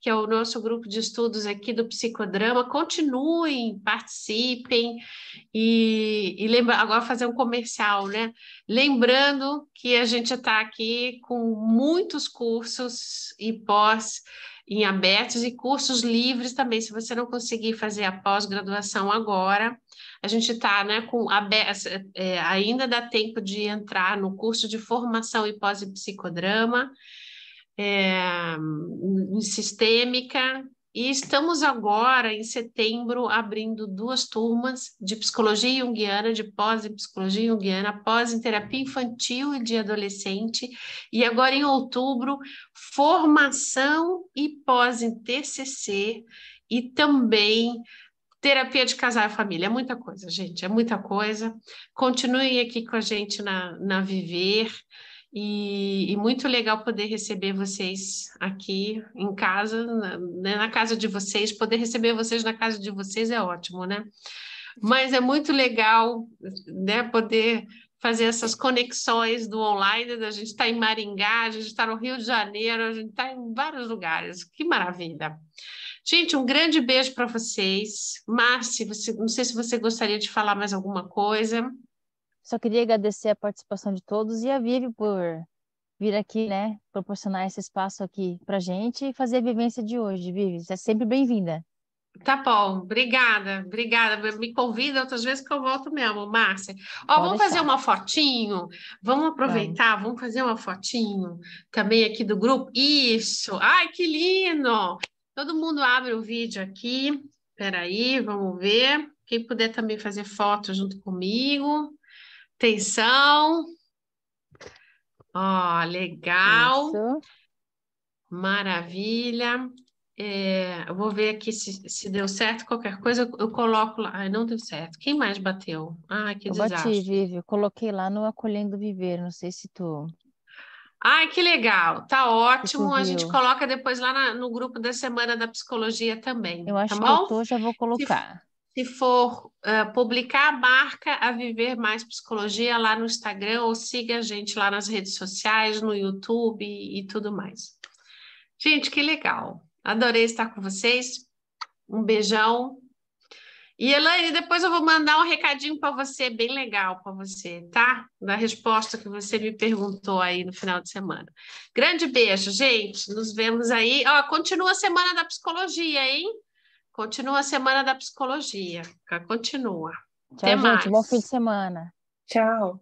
Que é o nosso grupo de estudos aqui do Psicodrama. Continuem, participem e lembra, agora fazer um comercial, né? Lembrando que a gente está aqui com muitos cursos e pós em abertos e cursos livres também. Se você não conseguir fazer a pós-graduação agora, a gente está, né, ainda dá tempo de entrar no curso de formação e pós em psicodrama, em sistêmica, e estamos agora, em setembro, abrindo 2 turmas de psicologia junguiana, de pós em psicologia junguiana, pós em terapia infantil e de adolescente, e agora em outubro, formação e pós em TCC, e também terapia de casal e família. É muita coisa, gente, é muita coisa. Continuem aqui com a gente na Viver. E muito legal poder receber vocês aqui em casa, na casa de vocês. Poder receber vocês na casa de vocês é ótimo, né? Mas é muito legal, né, poder fazer essas conexões do online. A gente está em Maringá, a gente está no Rio de Janeiro, a gente está em vários lugares. Que maravilha! Gente, um grande beijo para vocês. Márcia, não sei se você gostaria de falar mais alguma coisa. Só queria agradecer a participação de todos e a Vivi por vir aqui, né, proporcionar esse espaço aqui para gente e fazer a vivência de hoje, Vivi. Você é sempre bem-vinda. Tá bom, obrigada. Me convida outras vezes que eu volto mesmo, Márcia. Ó, vamos fazer uma fotinho? Vamos aproveitar, vamos fazer uma fotinho também aqui do grupo? Isso! Ai, que lindo! Todo mundo abre o vídeo aqui. Espera aí, vamos ver. Quem puder também fazer foto junto comigo. Atenção. Ó, legal. Isso. Maravilha. Eu vou ver aqui se deu certo. Qualquer coisa eu coloco lá. Ai, não deu certo. Quem mais bateu? Ai, que Eu desastre. bati, Vivi. Eu coloquei lá no Acolhendo Viver. Não sei se tu... Ai, que legal. Tá ótimo. A gente viu. coloca depois lá no grupo da Semana da Psicologia também. Eu Tá acho que bom? eu tô, já vou colocar. Se for publicar, marca a Viver Mais Psicologia lá no Instagram ou siga a gente lá nas redes sociais, no YouTube e tudo mais. Gente, que legal. Adorei estar com vocês. Um beijão. E, Elaine, depois eu vou mandar um recadinho para você, bem legal para você, tá? Da resposta que você me perguntou aí no final de semana. Grande beijo, gente. Nos vemos aí. Ó, continua a Semana da Psicologia, hein? Continua a Semana da Psicologia. Continua. Tchau, gente. Bom fim de semana. Tchau.